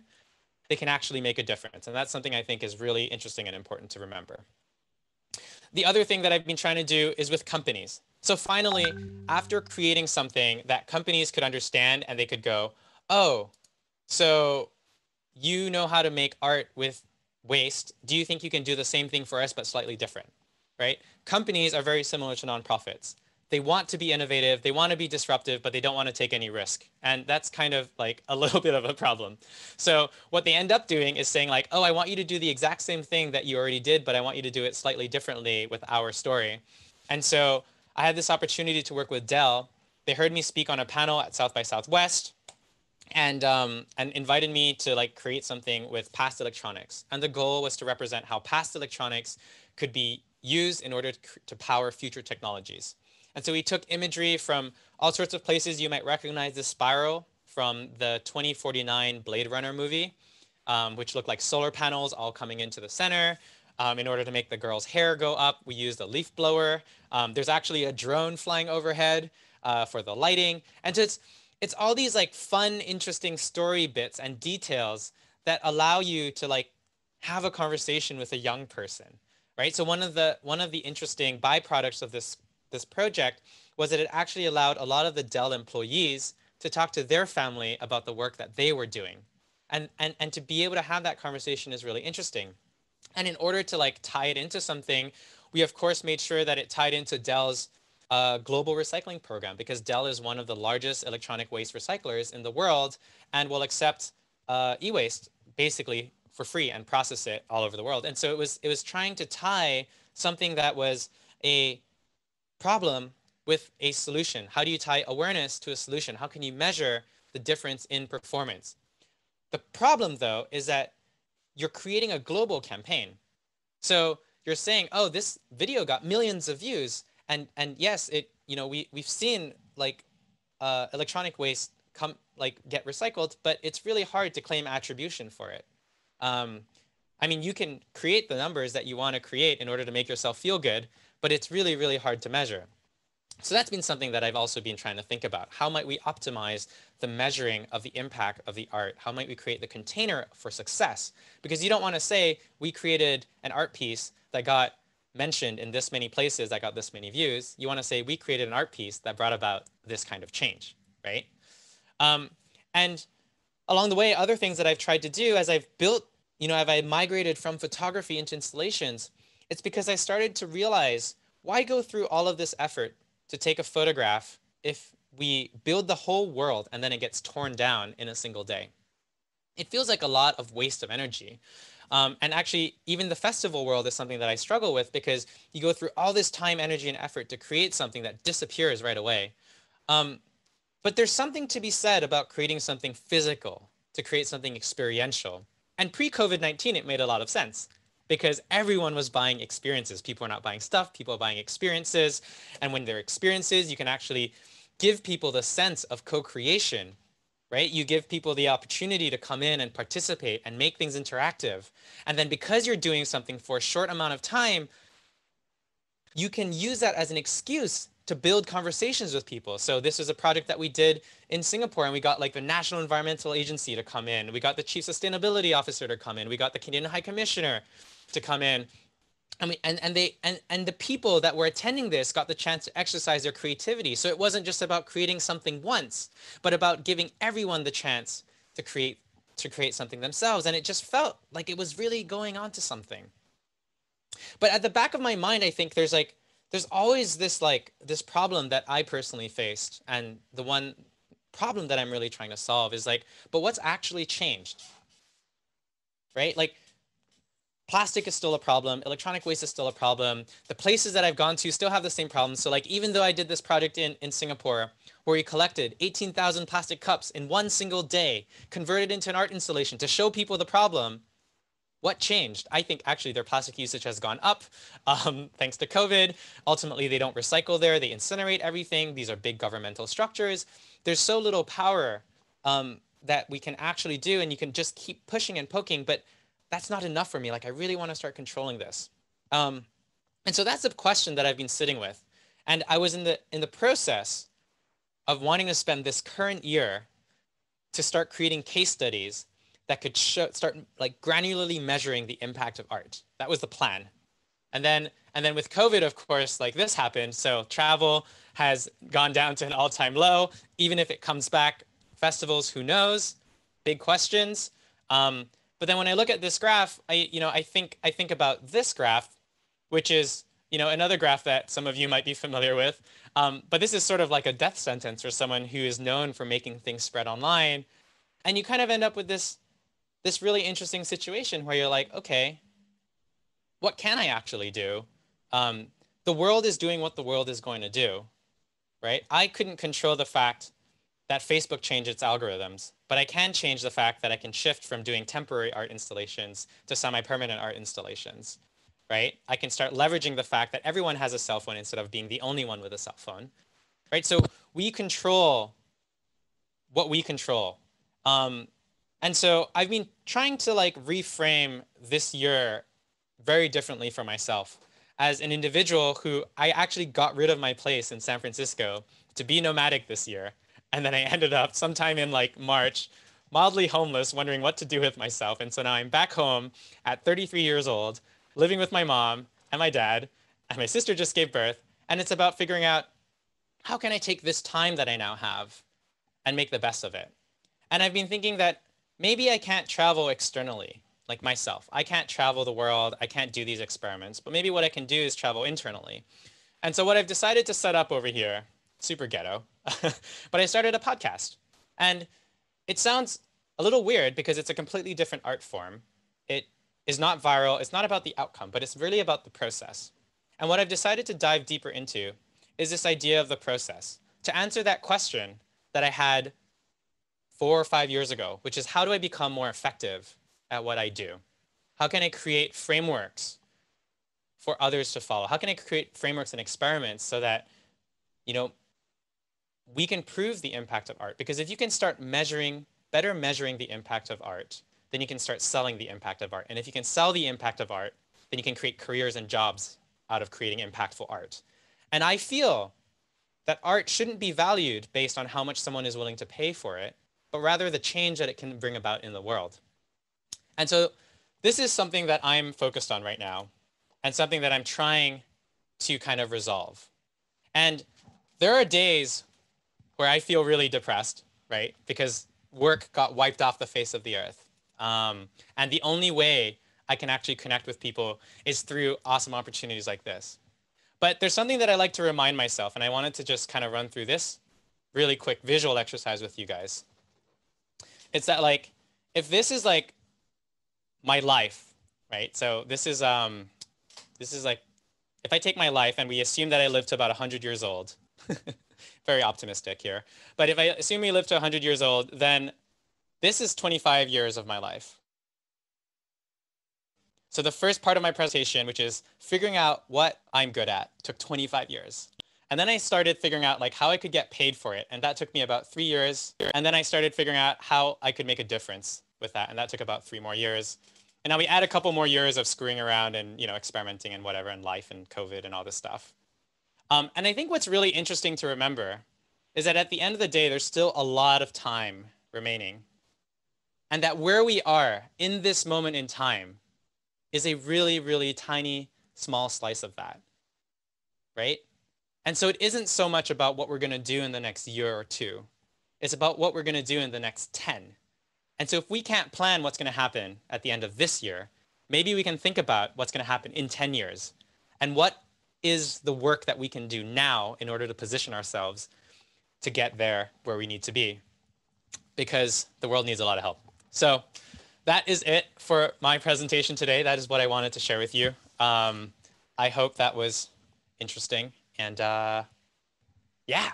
they can actually make a difference. And that's something I think is really interesting and important to remember. The other thing that I've been trying to do is with companies. So finally, after creating something that companies could understand and they could go, oh, so you know how to make art with waste. Do you think you can do the same thing for us, but slightly different, right? Companies are very similar to nonprofits. They want to be innovative, they want to be disruptive, but they don't want to take any risk. And that's kind of like a little bit of a problem. So what they end up doing is saying like, oh, I want you to do the exact same thing that you already did, but I want you to do it slightly differently with our story. And so I had this opportunity to work with Dell. They heard me speak on a panel at South by Southwest and invited me to like create something with past electronics. And the goal was to represent how past electronics could be used in order to power future technologies. And so we took imagery from all sorts of places. You might recognize this spiral from the 2049 Blade Runner movie, which looked like solar panels all coming into the center. In order to make the girl's hair go up, we used a leaf blower. There's actually a drone flying overhead for the lighting. And so it's all these like fun, interesting story bits and details that allow you to like have a conversation with a young person, right? So one of the interesting byproducts of this project was that it actually allowed a lot of the Dell employees to talk to their family about the work that they were doing. And to be able to have that conversation is really interesting. And in order to like tie it into something, we of course made sure that it tied into Dell's global recycling program, because Dell is one of the largest electronic waste recyclers in the world and will accept e-waste basically for free and process it all over the world. And so it was trying to tie something that was a problem with a solution. How do you tie awareness to a solution? How can you measure the difference in performance? The problem, though, is that you're creating a global campaign. So you're saying, oh, this video got millions of views, and yes, we've seen like electronic waste get recycled, but it's really hard to claim attribution for it. I mean, you can create the numbers that you want to create in order to make yourself feel good, but it's really, really hard to measure. So that's been something that I've also been trying to think about. How might we optimize the measuring of the impact of the art? How might we create the container for success? Because you don't want to say we created an art piece that got mentioned in this many places, that got this many views. You want to say we created an art piece that brought about this kind of change, right? And along the way, other things that I've tried to do as I've built, as I migrated from photography into installations, it's because I started to realize, why go through all of this effort to take a photograph if we build the whole world and then it gets torn down in a single day? It feels like a lot of waste of energy. And actually, even the festival world is something that I struggle with, because you go through all this time, energy, and effort to create something that disappears right away. But there's something to be said about creating something physical to create something experiential. And pre-COVID-19, it made a lot of sense because everyone was buying experiences. People are not buying stuff, people are buying experiences. And when they're experiences, you can actually give people the sense of co-creation, right? You give people the opportunity to come in and participate and make things interactive. And then because you're doing something for a short amount of time, you can use that as an excuse to build conversations with people. So this was a project that we did in Singapore, and we got like the National Environmental Agency to come in. We got the Chief Sustainability Officer to come in. We got the Canadian High Commissioner to come in. And the people that were attending this got the chance to exercise their creativity. So it wasn't just about creating something once, but about giving everyone the chance to create something themselves. And it just felt like it was really going on to something. But at the back of my mind, I think there's always this problem that I personally faced. And the one problem that I'm really trying to solve is like, but what's actually changed? Right? Like, plastic is still a problem. Electronic waste is still a problem. The places that I've gone to still have the same problems. So like, even though I did this project in Singapore, where we collected 18,000 plastic cups in one single day, converted into an art installation to show people the problem, what changed? I think actually their plastic usage has gone up thanks to COVID. Ultimately, they don't recycle there. They incinerate everything. These are big governmental structures. There's so little power that we can actually do, and you can just keep pushing and poking, but that's not enough for me. Like, I really want to start controlling this. And so that's a question that I've been sitting with. And I was in the process of wanting to spend this current year to start creating case studies that could start like granularly measuring the impact of art. That was the plan. And then with COVID, of course, like this happened. So travel has gone down to an all-time low. Even if it comes back, festivals, who knows? Big questions. But then when I look at this graph, I think about this graph, which is another graph that some of you might be familiar with. But this is sort of like a death sentence for someone who is known for making things spread online. And you kind of end up with this really interesting situation where you're like, okay, what can I actually do? The world is doing what the world is going to do, right? I couldn't control the fact that Facebook changed its algorithms, but I can change the fact that I can shift from doing temporary art installations to semi-permanent art installations, right? I can start leveraging the fact that everyone has a cell phone instead of being the only one with a cell phone, right? So we control what we control. And so I've been trying to like reframe this year very differently for myself as an individual who I actually got rid of my place in San Francisco to be nomadic this year. And then I ended up sometime in like March, mildly homeless, wondering what to do with myself. And so now I'm back home at 33 years old, living with my mom and my dad, and my sister just gave birth. And it's about figuring out, how can I take this time that I now have and make the best of it? And I've been thinking that maybe I can't travel externally, like myself. I can't travel the world. I can't do these experiments. But maybe what I can do is travel internally. And so what I've decided to set up over here, super ghetto, but I started a podcast. And it sounds a little weird because it's a completely different art form. It is not viral. It's not about the outcome, but it's really about the process. And what I've decided to dive deeper into is this idea of the process. To answer that question that I had 4 or 5 years ago, which is, how do I become more effective at what I do? How can I create frameworks for others to follow? How can I create frameworks and experiments so that, we can prove the impact of art? Because if you can start better measuring the impact of art, then you can start selling the impact of art. And if you can sell the impact of art, then you can create careers and jobs out of creating impactful art. And I feel that art shouldn't be valued based on how much someone is willing to pay for it, but rather the change that it can bring about in the world. And so this is something that I'm focused on right now, and something that I'm trying to kind of resolve. And there are days where I feel really depressed, right? Because work got wiped off the face of the earth. And the only way I can actually connect with people is through awesome opportunities like this. But there's something that I like to remind myself, and I wanted to just kind of run through this really quick visual exercise with you guys. It's that, like, if this is like my life, right? So this is like, if I take my life and we assume that I live to about 100 years old, very optimistic here. But if I assume we live to 100 years old, then this is 25 years of my life. So the first part of my presentation, which is figuring out what I'm good at, took 25 years. And then I started figuring out like how I could get paid for it. And that took me about 3 years. And then I started figuring out how I could make a difference with that. And that took about 3 more years. And now we add a couple more years of screwing around and, experimenting and whatever, and life and COVID and all this stuff. And I think what's really interesting to remember is that at the end of the day, there's still a lot of time remaining. And that where we are in this moment in time is a really, really tiny, small slice of that, right? And so it isn't so much about what we're going to do in the next year or two. It's about what we're going to do in the next 10. And so if we can't plan what's going to happen at the end of this year, maybe we can think about what's going to happen in 10 years. And what is the work that we can do now in order to position ourselves to get there where we need to be? Because the world needs a lot of help. So that is it for my presentation today. That is what I wanted to share with you. I hope that was interesting. And yeah.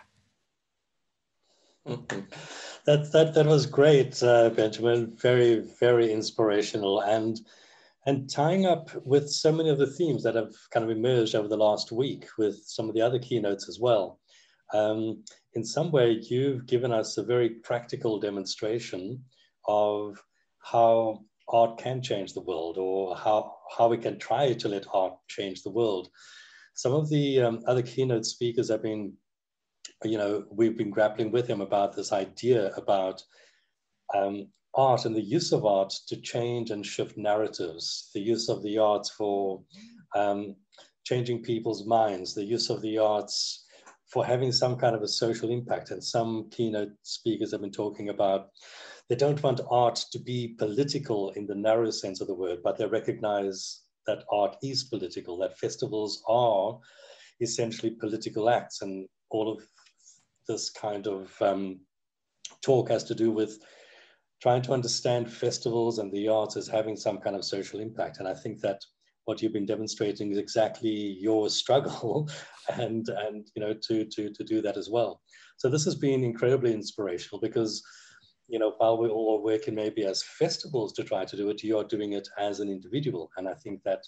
That was great, Benjamin. Very, very inspirational, and tying up with so many of the themes that have kind of emerged over the last week with some of the other keynotes as well. In some way, you've given us a very practical demonstration of how art can change the world, or how we can try to let art change the world. Some of the other keynote speakers have been, we've been grappling with him about this idea about art and the use of art to change and shift narratives, the use of the arts for changing people's minds, the use of the arts for having some kind of a social impact. And some keynote speakers have been talking about they don't want art to be political in the narrow sense of the word, but they recognize that art is political, that festivals are essentially political acts. And all of this kind of talk has to do with trying to understand festivals and the arts as having some kind of social impact. And I think that what you've been demonstrating is exactly your struggle and to do that as well. So this has been incredibly inspirational because, while we're all working maybe as festivals to try to do it, you're doing it as an individual. And I think that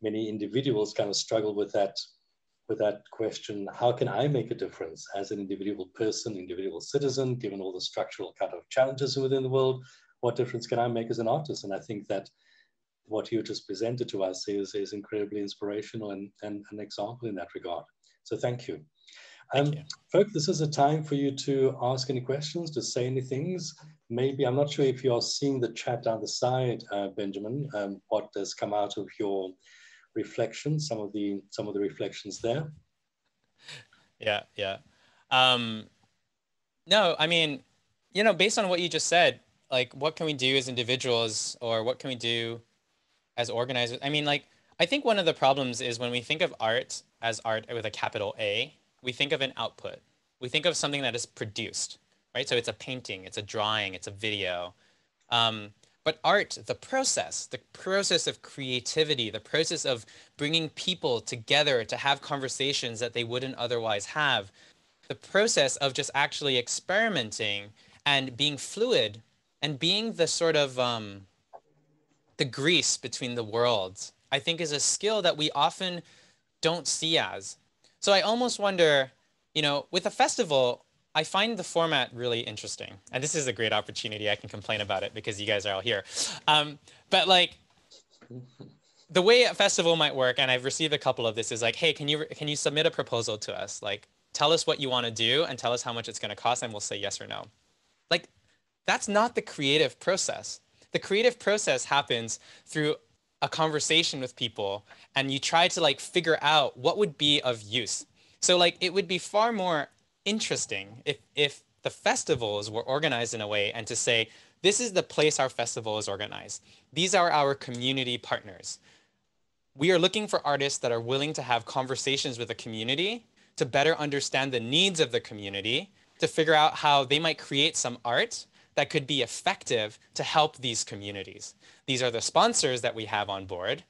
many individuals kind of struggle with that question, how can I make a difference as an individual person, individual citizen, given all the structural kind of challenges within the world? What difference can I make as an artist? And I think that what you just presented to us is incredibly inspirational and an example in that regard. So thank you. Thank you. Folks, this is a time for you to ask any questions, to say any things. Maybe, I'm not sure if you're seeing the chat down the side, Benjamin, what has come out of your reflections, some of the reflections there. Yeah. No, I mean, based on what you just said, like, what can we do as individuals, or what can we do as organizers? I mean, like, I think one of the problems is when we think of art as art with a capital A, we think of an output. We think of something that is produced, right? So it's a painting, it's a drawing, it's a video. But art, the process of creativity, the process of bringing people together to have conversations that they wouldn't otherwise have, the process of just actually experimenting and being fluid and being the sort of the grease between the worlds, I think is a skill that we often don't see as. So I almost wonder, with a festival, I find the format really interesting. And this is a great opportunity. I can complain about it because you guys are all here. But like, the way a festival might work, and I've received a couple of this, is like, hey, can you submit a proposal to us? Like, tell us what you want to do and tell us how much it's going to cost, and we'll say yes or no. Like, that's not the creative process. The creative process happens through a conversation with people, and you try to like figure out what would be of use. So like, it would be far more interesting if the festivals were organized in a way and to say, this is the place our festival is organized. These are our community partners. We are looking for artists that are willing to have conversations with the community to better understand the needs of the community, to figure out how they might create some art that could be effective to help these communities. These are the sponsors that we have on board.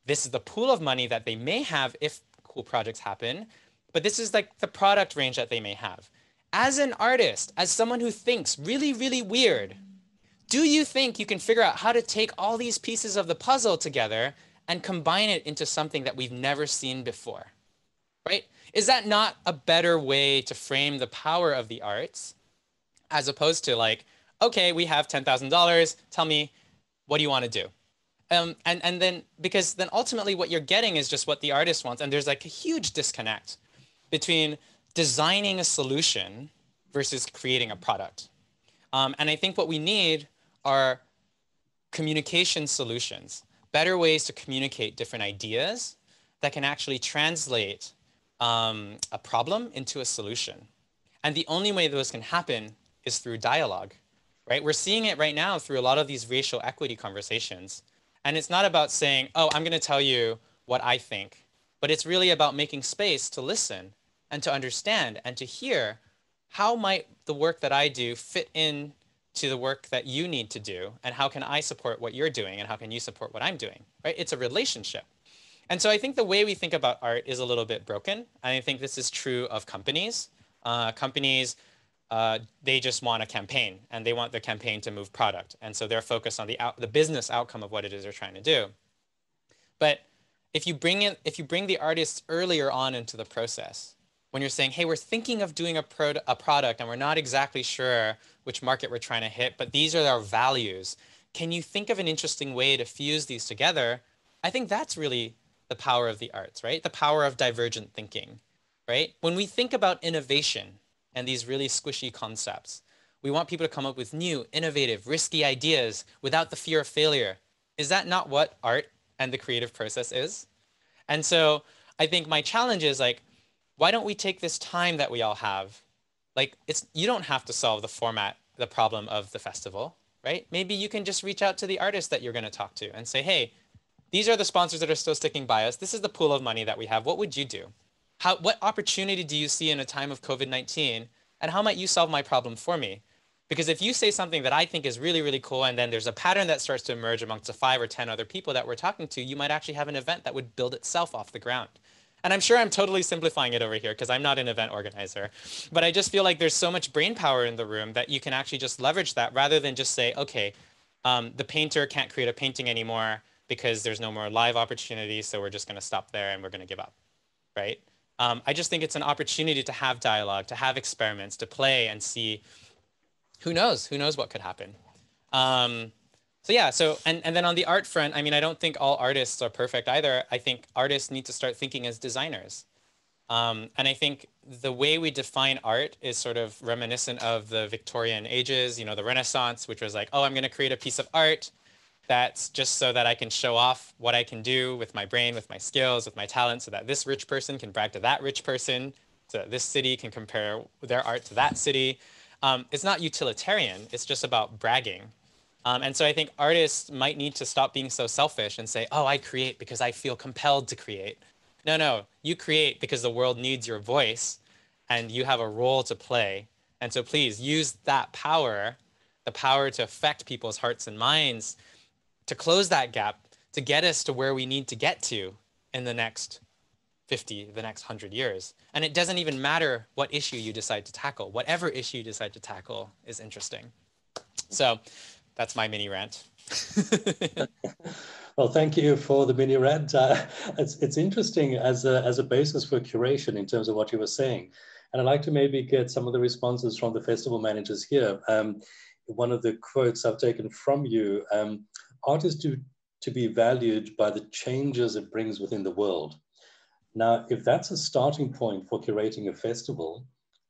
This is the pool of money that they may have if cool projects happen, but this is like the product range that they may have. As an artist, as someone who thinks really, really weird, do you think you can figure out how to take all these pieces of the puzzle together and combine it into something that we've never seen before, right? Is that not a better way to frame the power of the arts, as opposed to like, okay, we have $10,000, tell me, what do you want to do? And then, because then ultimately what you're getting is just what the artist wants. And there's like a huge disconnect between designing a solution versus creating a product. And I think what we need are communication solutions, better ways to communicate different ideas that can actually translate a problem into a solution. And the only way those can happen is through dialogue, right? We're seeing it right now through a lot of these racial equity conversations. And it's not about saying, oh, I'm going to tell you what I think, but it's really about making space to listen and to understand and to hear how might the work that I do fit in to the work that you need to do, and how can I support what you're doing, and how can you support what I'm doing, right? It's a relationship. And so I think the way we think about art is a little bit broken. And I think this is true of companies. Companies, they just want a campaign, and they want the campaign to move product. And so they're focused on the business outcome of what it is they're trying to do. But if you bring the artists earlier on into the process, when you're saying, hey, we're thinking of doing a product and we're not exactly sure which market we're trying to hit, but these are our values. Can you think of an interesting way to fuse these together? I think that's really the power of the arts, right? The power of divergent thinking, right? When we think about innovation and these really squishy concepts, we want people to come up with new, innovative, risky ideas without the fear of failure. Is that not what art and the creative process is? And so I think my challenge is like, why don't we take this time that we all have? Like, you don't have to solve the problem of the festival, right? Maybe you can just reach out to the artist that you're going to talk to and say, hey, these are the sponsors that are still sticking by us. This is the pool of money that we have. What would you do? What opportunity do you see in a time of COVID-19? And how might you solve my problem for me? Because if you say something that I think is really, really cool, and then there's a pattern that starts to emerge amongst the 5 or 10 other people that we're talking to, you might actually have an event that would build itself off the ground. And I'm sure I'm totally simplifying it over here because I'm not an event organizer. But I just feel like there's so much brain power in the room that you can actually just leverage that rather than just say, okay, the painter can't create a painting anymore because there's no more live opportunities, so we're just going to stop there and we're going to give up, right? I just think it's an opportunity to have dialogue, to have experiments, to play and see who knows what could happen. So yeah, and then on the art front, I mean, I don't think all artists are perfect either. I think artists need to start thinking as designers. And I think the way we define art is sort of reminiscent of the Victorian ages, you know, the Renaissance, which was like, oh, I'm going to create a piece of art that's just so that I can show off what I can do with my brain, with my skills, with my talent, so that this rich person can brag to that rich person, so that this city can compare their art to that city. It's not utilitarian. It's just about bragging. And so I think artists might need to stop being so selfish and say, oh, I create because I feel compelled to create. No, you create because the world needs your voice and you have a role to play. And so please use that power, the power to affect people's hearts and minds, to close that gap, to get us to where we need to get to in the next 50, the next 100 years. And it doesn't even matter what issue you decide to tackle. Whatever issue you decide to tackle is interesting. So that's my mini rant. Well, thank you for the mini rant. It's interesting as a basis for curation in terms of what you were saying. And I'd like to maybe get some of the responses from the festival managers here. One of the quotes I've taken from you, art is to be valued by the changes it brings within the world. Now, if that's a starting point for curating a festival,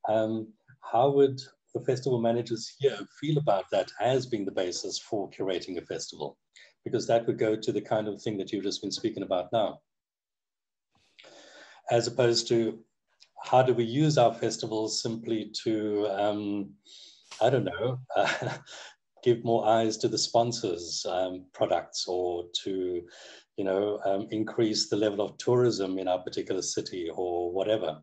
how would the festival managers here feel about that as being the basis for curating a festival? Because that would go to the kind of thing that you've just been speaking about now. As opposed to, how do we use our festivals simply to, I don't know, give more eyes to the sponsors' products, or to, you know, increase the level of tourism in our particular city or whatever.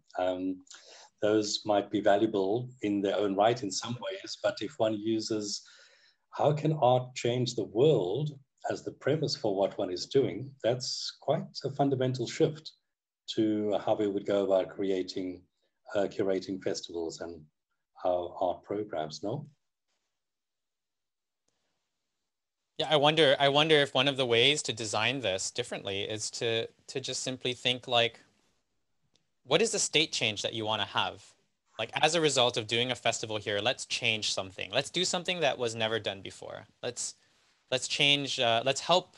Those might be valuable in their own right in some ways, but if one uses, how can art change the world as the premise for what one is doing, that's quite a fundamental shift to how we would go about curating festivals and our art programs, no? Yeah, I wonder if one of the ways to design this differently is to just simply think like, what is the state change that you want to have? Like as a result of doing a festival here, let's change something. Let's do something that was never done before. Let's change. Let's help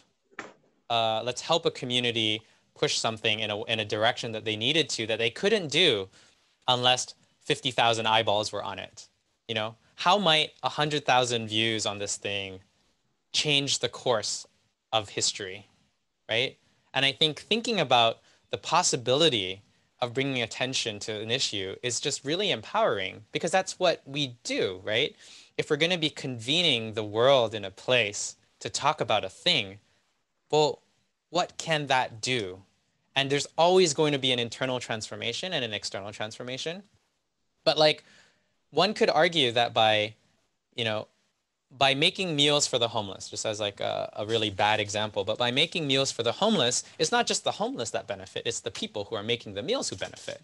a community push something in a direction that they needed to, that they couldn't do unless 50,000 eyeballs were on it. You know, how might 100,000 views on this thing change the course of history, right? And I think thinking about the possibility of bringing attention to an issue is just really empowering, because that's what we do, right? If we're going to be convening the world in a place to talk about a thing, well, what can that do? And there's always going to be an internal transformation and an external transformation. But like, one could argue that by, you know, by making meals for the homeless, just as like a really bad example, but by making meals for the homeless, it's not just the homeless that benefit, it's the people who are making the meals who benefit,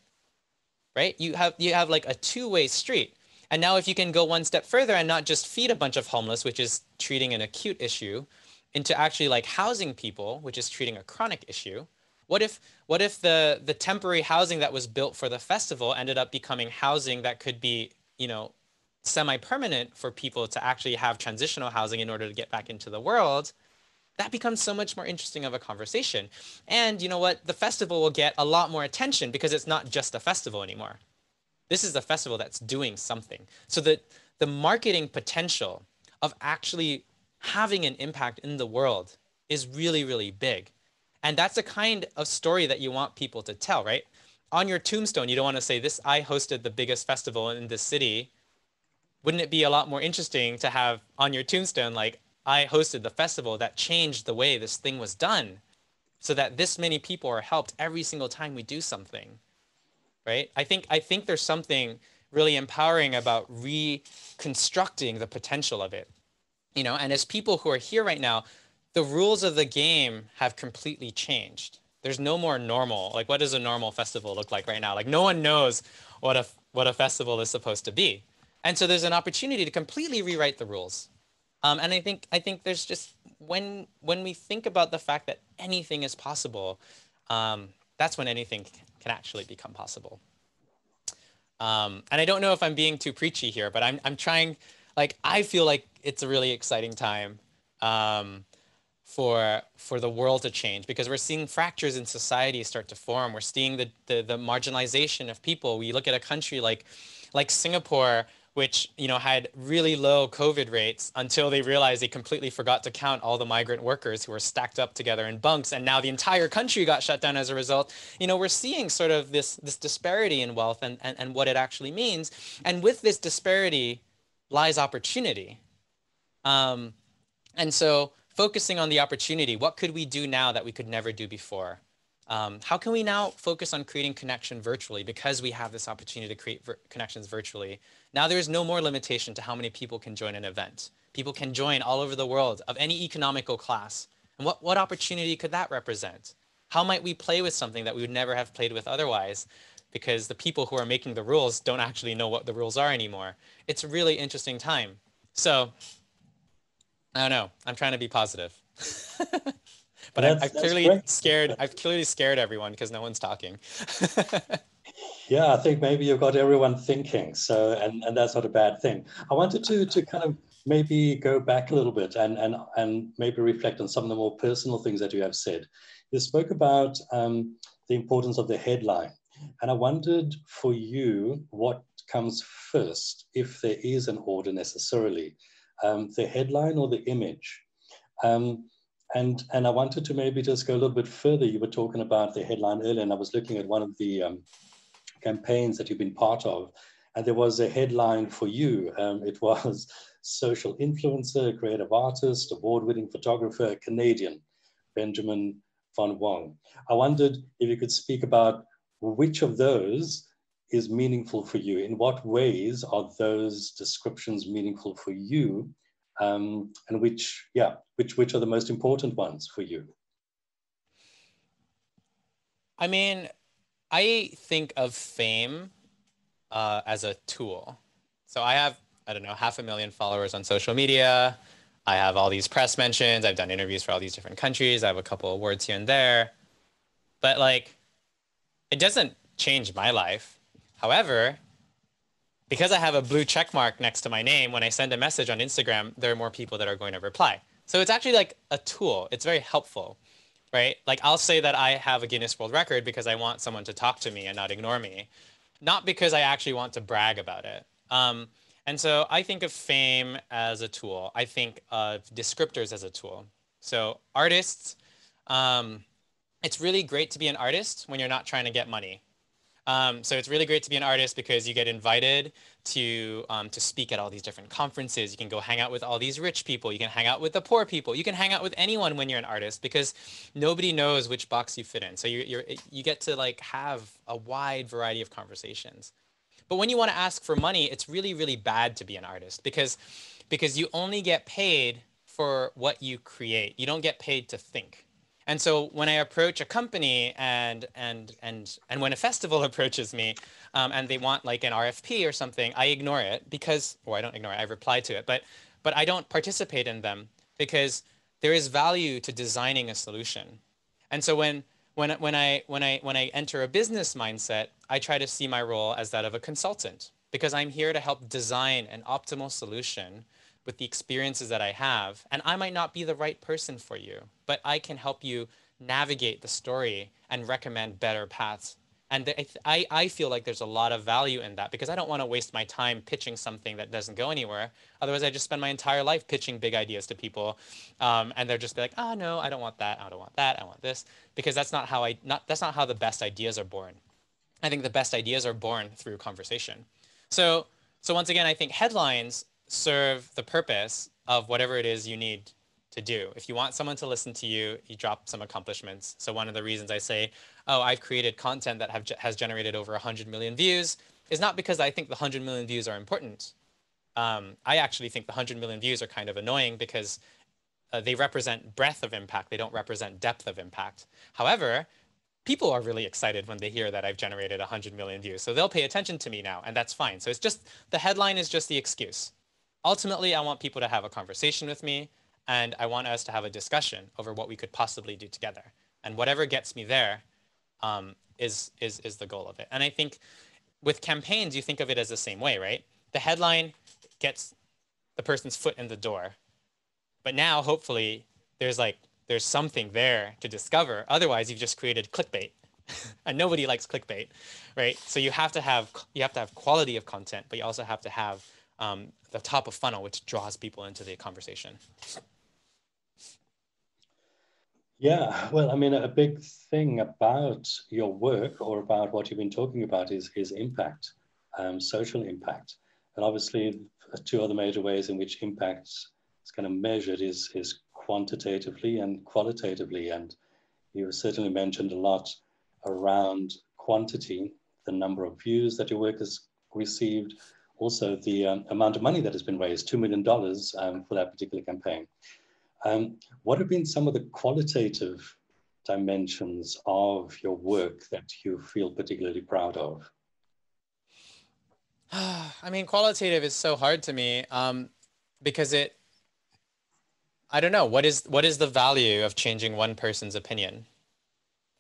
right? You have like a two-way street. And now if you can go one step further and not just feed a bunch of homeless, which is treating an acute issue, into actually like housing people, which is treating a chronic issue. What if the temporary housing that was built for the festival ended up becoming housing that could be, you know, semi-permanent for people to actually have transitional housing in order to get back into the world? That becomes so much more interesting of a conversation. And you know what? The festival will get a lot more attention because it's not just a festival anymore. This is a festival that's doing something. So that the marketing potential of actually having an impact in the world is really, really big. And that's the kind of story that you want people to tell, right? On your tombstone, you don't want to say, this, I hosted the biggest festival in this city. Wouldn't it be a lot more interesting to have on your tombstone, like, I hosted the festival that changed the way this thing was done, so that this many people are helped every single time we do something, right? I think there's something really empowering about reconstructing the potential of it, you know. And as people who are here right now, the rules of the game have completely changed. There's no more normal. Like, what does a normal festival look like right now? Like, no one knows what a festival is supposed to be. And so there's an opportunity to completely rewrite the rules. And I think there's just, when we think about the fact that anything is possible, that's when anything can actually become possible. And I don't know if I'm being too preachy here, but I'm trying, like, I feel like it's a really exciting time for the world to change, because we're seeing fractures in society start to form. We're seeing the marginalization of people. We look at a country like Singapore, which, you know, had really low COVID rates until they realized they completely forgot to count all the migrant workers who were stacked up together in bunks, and now the entire country got shut down as a result. You know, we're seeing sort of this disparity in wealth and what it actually means. And with this disparity lies opportunity. And so focusing on the opportunity, what could we do now that we could never do before? How can we now focus on creating connection virtually, because we have this opportunity to create connections virtually? Now there is no more limitation to how many people can join an event. People can join all over the world of any economical class. And what opportunity could that represent? How might we play with something that we would never have played with otherwise? Because the people who are making the rules don't actually know what the rules are anymore. It's a really interesting time. So I don't know. I'm trying to be positive. But I've clearly scared everyone because no one's talking. Yeah, I think maybe you've got everyone thinking. So, and that's not a bad thing. I wanted to kind of maybe go back a little bit and maybe reflect on some of the more personal things that you have said. You spoke about the importance of the headline. And I wondered for you, what comes first, if there is an order necessarily, the headline or the image? And I wanted to maybe just go a little bit further. You were talking about the headline earlier, and I was looking at one of the campaigns that you've been part of, and there was a headline for you. It was social influencer, creative artist, award-winning photographer, Canadian, Benjamin von Wong. I wondered if you could speak about which of those is meaningful for you. In what ways are those descriptions meaningful for you? And which are the most important ones for you? I mean, I think of fame as a tool. So I have, I don't know, 500,000 followers on social media. I have all these press mentions. I've done interviews for all these different countries. I have a couple awards here and there. But like, it doesn't change my life. However, because I have a blue check mark next to my name, when I send a message on Instagram, there are more people that are going to reply. So it's actually like a tool. It's very helpful, right? Like I'll say that I have a Guinness World Record because I want someone to talk to me and not ignore me, not because I actually want to brag about it. And so I think of fame as a tool. I think of descriptors as a tool. So artists, it's really great to be an artist when you're not trying to get money. So it's really great to be an artist because you get invited to speak at all these different conferences. You can go hang out with all these rich people. You can hang out with the poor people. You can hang out with anyone when you're an artist because nobody knows which box you fit in. So you get to like have a wide variety of conversations. But when you want to ask for money, it's really, really bad to be an artist because you only get paid for what you create. You don't get paid to think. And so when I approach a company and when a festival approaches me and they want like an RFP or something, I ignore it because, or I don't ignore it, I reply to it, but I don't participate in them because there is value to designing a solution. And so when I enter a business mindset, I try to see my role as that of a consultant because I'm here to help design an optimal solution with the experiences that I have. And I might not be the right person for you, but I can help you navigate the story and recommend better paths. And I feel like there's a lot of value in that because I don't want to waste my time pitching something that doesn't go anywhere. Otherwise, I just spend my entire life pitching big ideas to people. And they're just like, oh, no, I don't want that. I don't want that. I want this. Because that's not how that's not how the best ideas are born. I think the best ideas are born through conversation. So once again, I think headlines serve the purpose of whatever it is you need to do. If you want someone to listen to you, you drop some accomplishments. So one of the reasons I say, oh, I've created content that has generated over 100 million views is not because I think the 100 million views are important. I actually think the 100 million views are kind of annoying because they represent breadth of impact. They don't represent depth of impact. However, people are really excited when they hear that I've generated 100 million views. So they'll pay attention to me now, and that's fine. So it's just, the headline is just the excuse. Ultimately, I want people to have a conversation with me, and I want us to have a discussion over what we could possibly do together. And whatever gets me there is the goal of it. And I think with campaigns, you think of it as the same way, right? The headline gets the person's foot in the door. But now, hopefully, there's something there to discover. Otherwise, you've just created clickbait. And nobody likes clickbait, right? So you have to have quality of content, but you also have to have the top of funnel, which draws people into the conversation. Yeah, well, I mean, a big thing about your work or about what you've been talking about is impact, social impact. And obviously, two other major ways in which impact is kind of measured is quantitatively and qualitatively. And you certainly mentioned a lot around quantity, the number of views that your work has received, also the amount of money that has been raised, $2 million for that particular campaign. What have been some of the qualitative dimensions of your work that you feel particularly proud of? I mean, qualitative is so hard to me because I don't know, what is the value of changing one person's opinion?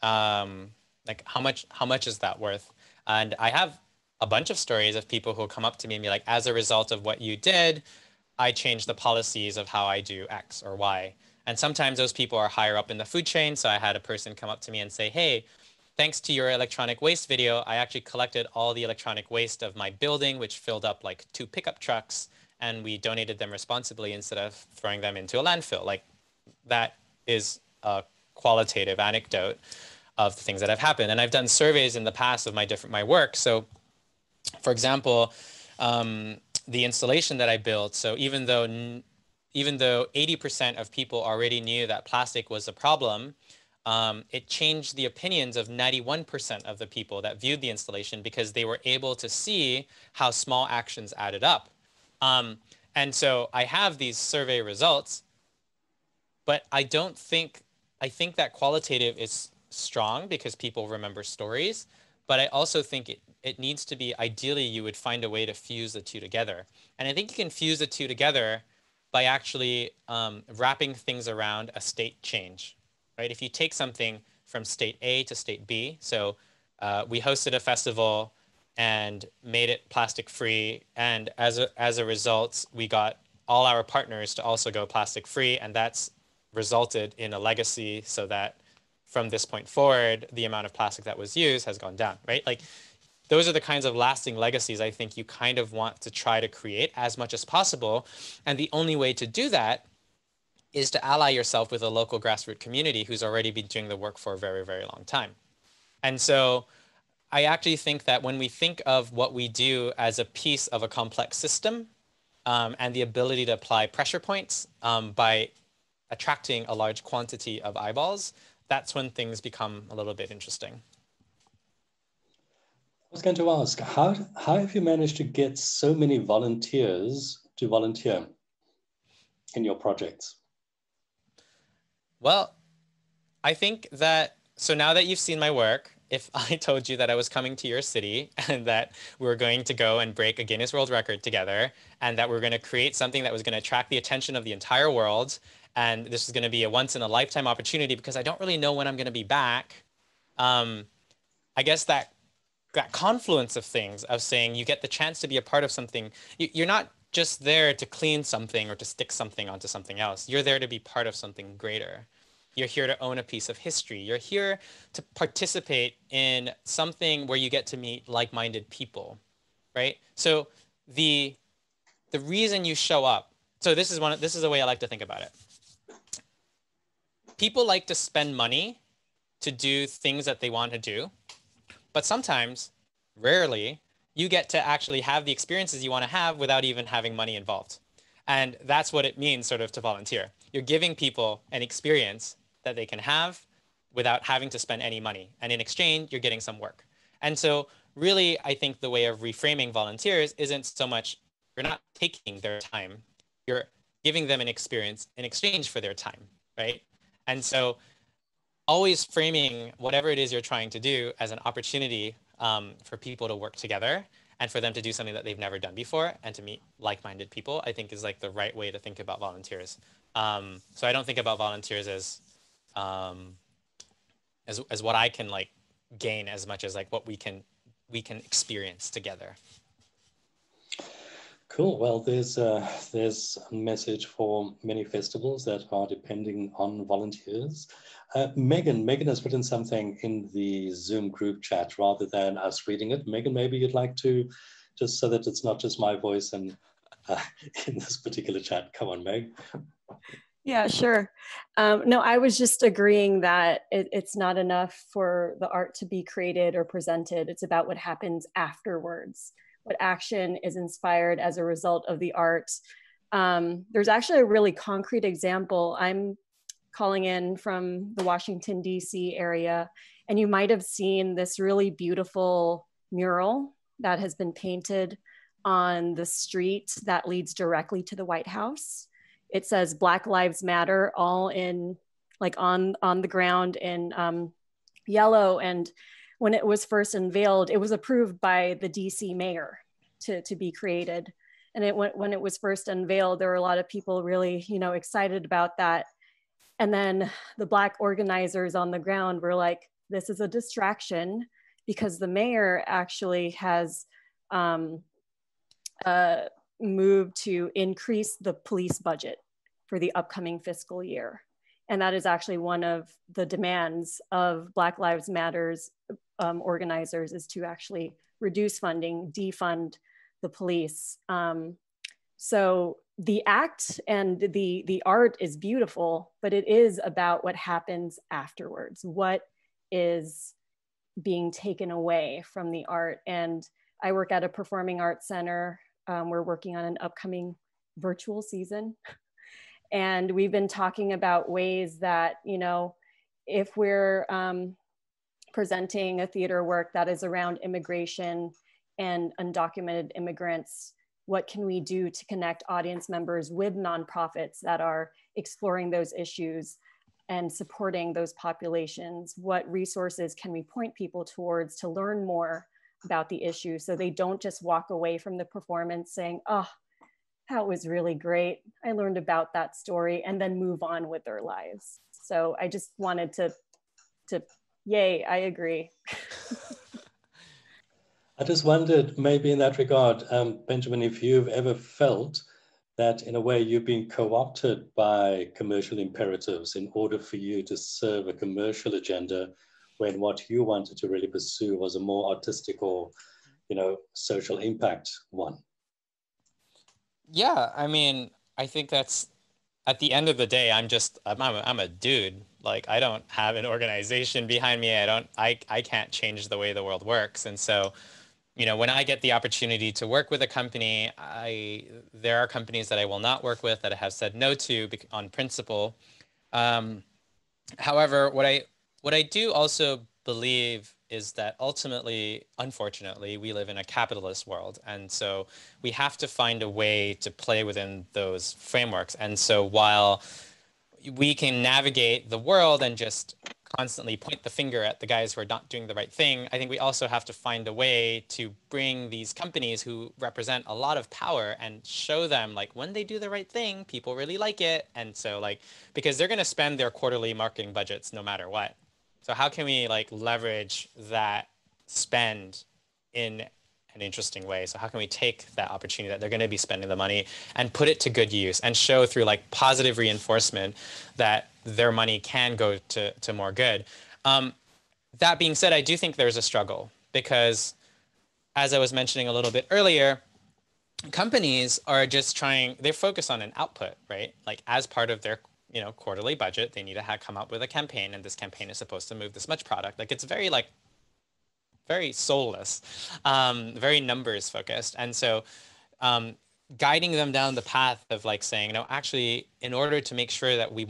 Like how much is that worth? And I have a bunch of stories of people who come up to me and be like, as a result of what you did, I changed the policies of how I do X or Y. And sometimes those people are higher up in the food chain. So I had a person come up to me and say, hey, thanks to your electronic waste video, I actually collected all the electronic waste of my building, which filled up like 2 pickup trucks, and we donated them responsibly instead of throwing them into a landfill. Like that is a qualitative anecdote of the things that have happened. And I've done surveys in the past of my work. So for example, the installation that I built, so even though 80% of people already knew that plastic was a problem, it changed the opinions of 91% of the people that viewed the installation because they were able to see how small actions added up. And so I have these survey results, but I think that qualitative is strong because people remember stories, but I also think it needs to be, ideally, you would find a way to fuse the two together. And I think you can fuse the two together by actually wrapping things around a state change, right? If you take something from state A to state B, so we hosted a festival and made it plastic free, and as a result, we got all our partners to also go plastic free, and that's resulted in a legacy so that from this point forward, the amount of plastic that was used has gone down, right? Like, those are the kinds of lasting legacies I think you kind of want to try to create as much as possible. And the only way to do that is to ally yourself with a local grassroots community who's already been doing the work for a very, very long time. And so I actually think that when we think of what we do as a piece of a complex system, and the ability to apply pressure points by attracting a large quantity of eyeballs, that's when things become a little bit interesting. I was going to ask, how have you managed to get so many volunteers to volunteer in your projects? Well, I think that, so now that you've seen my work, if I told you that I was coming to your city and that we were going to go and break a Guinness World Record together and that we're going to create something that was going to attract the attention of the entire world, and this is going to be a once in a lifetime opportunity because I don't really know when I'm going to be back, I guess that confluence of things, of saying you get the chance to be a part of something, you're not just there to clean something or to stick something onto something else. You're there to be part of something greater. You're here to own a piece of history. You're here to participate in something where you get to meet like-minded people, right? So the reason you show up, so this is the way I like to think about it. People like to spend money to do things that they want to do, but sometimes, rarely, you get to actually have the experiences you want to have without even having money involved. And that's what it means sort of to volunteer. You're giving people an experience that they can have without having to spend any money. And in exchange, you're getting some work. And so really, I think the way of reframing volunteers isn't so much, you're not taking their time, you're giving them an experience in exchange for their time, right? And so always framing whatever it is you're trying to do as an opportunity for people to work together and for them to do something that they've never done before and to meet like-minded people, I think is like the right way to think about volunteers. So I don't think about volunteers as what I can like gain as much as like what we can experience together. Cool. Well, there's a message for many festivals that are depending on volunteers. Megan has put in something in the Zoom group chat rather than us reading it. Megan, maybe you'd like to, just so that it's not just my voice and in this particular chat. Come on, Meg. Yeah, sure. No, I was just agreeing that it's not enough for the art to be created or presented. It's about what happens afterwards. What action is inspired as a result of the art. There's actually a really concrete example. I'm calling in from the Washington, D.C. area, and you might have seen this really beautiful mural that has been painted on the street that leads directly to the White House. It says Black Lives Matter, all in like on the ground in yellow. And when it was first unveiled, it was approved by the DC mayor to be created. And when it was first unveiled, there were a lot of people really, excited about that. And then the Black organizers on the ground were like, this is a distraction because the mayor actually has moved to increase the police budget for the upcoming fiscal year. And that is actually one of the demands of Black Lives Matter's organizers, is to actually reduce funding, defund the police. So the act and the art is beautiful, but it is about what happens afterwards. What is being taken away from the art? And I work at a performing arts center. We're working on an upcoming virtual season. And we've been talking about ways that, if we're presenting a theater work that is around immigration and undocumented immigrants, what can we do to connect audience members with nonprofits that are exploring those issues and supporting those populations? What resources can we point people towards to learn more about the issue so they don't just walk away from the performance saying, oh, That was really great. I learned about that story and then move on with their lives. So I just wanted to yay, I agree. I just wondered, maybe in that regard, Benjamin, if you've ever felt that in a way you've been co-opted by commercial imperatives in order for you to serve a commercial agenda when what you wanted to really pursue was a more artistic or, social impact one. Yeah, I mean, I think that's at the end of the day, I'm a dude. Like I don't have an organization behind me. I can't change the way the world works. And so, when I get the opportunity to work with a company, there are companies that I will not work with that I have said no to on principle. However, what I do also believe is that ultimately, unfortunately, we live in a capitalist world. And so we have to find a way to play within those frameworks. And so while we can navigate the world and just constantly point the finger at the guys who are not doing the right thing, I think we also have to find a way to bring these companies who represent a lot of power and show them like when they do the right thing, people really like it. And so like, because they're going to spend their quarterly marketing budgets no matter what. So how can we like leverage that spend in an interesting way? So how can we take that opportunity that they're going to be spending the money and put it to good use and show through like positive reinforcement that their money can go to more good? That being said, I do think there's a struggle because, as I was mentioning a little bit earlier, companies are just they're focused on an output, right? Like as part of their quarterly budget, they need to come up with a campaign, and this campaign is supposed to move this much product. Like it's very soulless, very numbers focused. And so guiding them down the path of like saying, no, actually, in order to make sure that we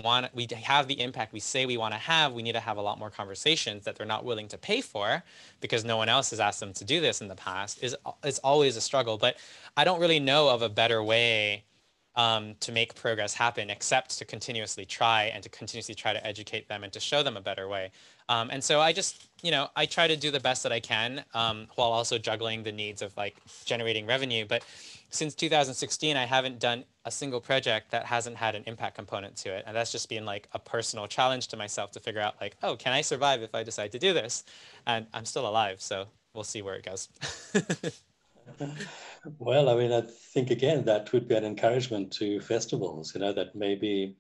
have the impact we say we want to have, we need to have a lot more conversations that they're not willing to pay for because no one else has asked them to do this in the past is always a struggle. But I don't really know of a better way to make progress happen, except to continuously try to educate them and to show them a better way. And so I just, I try to do the best that I can while also juggling the needs of like generating revenue. But since 2016, I haven't done a single project that hasn't had an impact component to it. And that's just been like a personal challenge to myself to figure out like, oh, can I survive if I decide to do this? And I'm still alive, so we'll see where it goes. Well, I mean, I think, again, that would be an encouragement to festivals, that maybe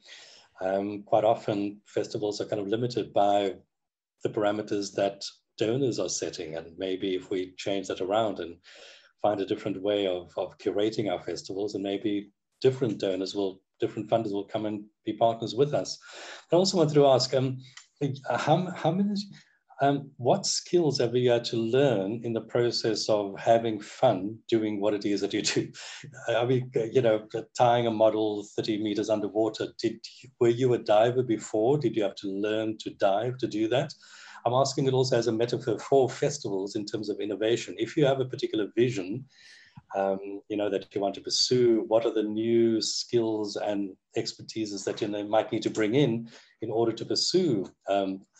quite often festivals are kind of limited by the parameters that donors are setting. And maybe if we change that around and find a different way of curating our festivals, and maybe different funders will come and be partners with us. I also wanted to ask, what skills have you had to learn in the process of having fun doing what it is that you do? I mean, tying a model 30 meters underwater, were you a diver before? Did you have to learn to dive to do that? I'm asking it also as a metaphor for festivals in terms of innovation. If you have a particular vision, that you want to pursue, what are the new skills and expertises that you might need to bring in order to pursue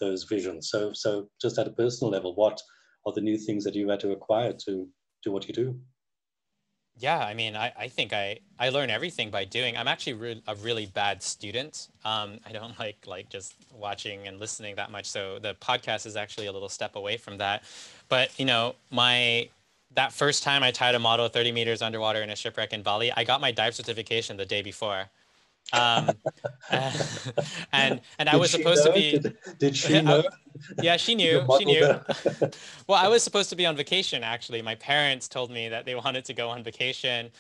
those visions? So just at a personal level, what are the new things that you had to acquire to do what you do? Yeah, I mean, I think I learn everything by doing. I'm actually a really bad student. I don't like just watching and listening that much. So the podcast is actually a little step away from that. But that first time I tied a model 30 meters underwater in a shipwreck in Bali, I got my dive certification the day before. And I was supposed to be. Did she know? Yeah, she knew. She knew. Well, I was supposed to be on vacation, actually. My parents told me that they wanted to go on vacation,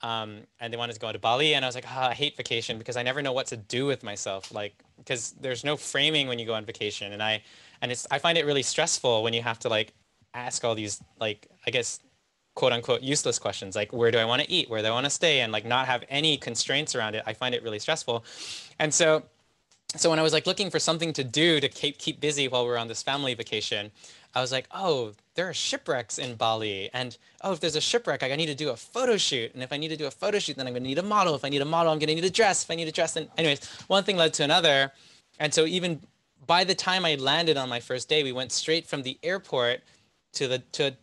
and they wanted to go to Bali. And I was like, I hate vacation because I never know what to do with myself. Like, because there's no framing when you go on vacation, and I find it really stressful when you have to like ask all these like, I guess, quote unquote useless questions like where do I want to eat, where do I want to stay, and like not have any constraints around it. I find it really stressful. And so when I was like looking for something to do to keep busy while we're on this family vacation, I was like, oh, there are shipwrecks in Bali, and oh, if there's a shipwreck, I need to do a photo shoot, and if I need to do a photo shoot, then I'm going to need a model. If I need a model, I'm going to need a dress. If I need a dress, and anyways, one thing led to another. And so even by the time I landed on my first day, we went straight from the airport to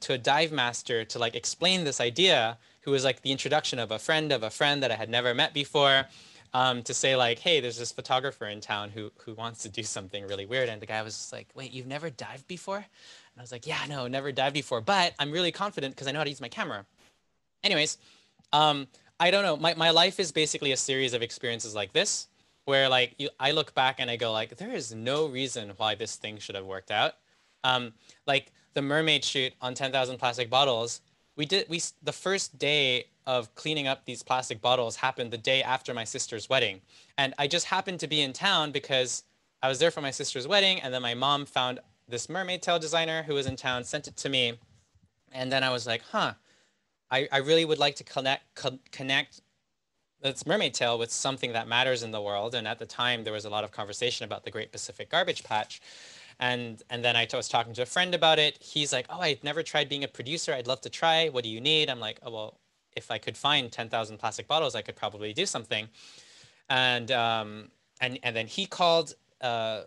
a dive master to like explain this idea, who was like the introduction of a friend that I had never met before, to say like, hey, there's this photographer in town who wants to do something really weird. And the guy was just like, wait, you've never dived before? And I was like, yeah, no, never dived before, but I'm really confident because I know how to use my camera. Anyways, I don't know. My life is basically a series of experiences like this, where like I look back and I go like, there is no reason why this thing should have worked out. Like the mermaid shoot on 10,000 plastic bottles, the first day of cleaning up these plastic bottles happened the day after my sister's wedding. And I just happened to be in town because I was there for my sister's wedding. And then my mom found this mermaid tail designer who was in town, sent it to me. And then I was like, huh, I really would like to connect this mermaid tail with something that matters in the world. And at the time, there was a lot of conversation about the Great Pacific Garbage Patch. And then I was talking to a friend about it. He's like, oh, I'd never tried being a producer. I'd love to try. What do you need? I'm like, oh, well, if I could find 10,000 plastic bottles, I could probably do something. And then he called a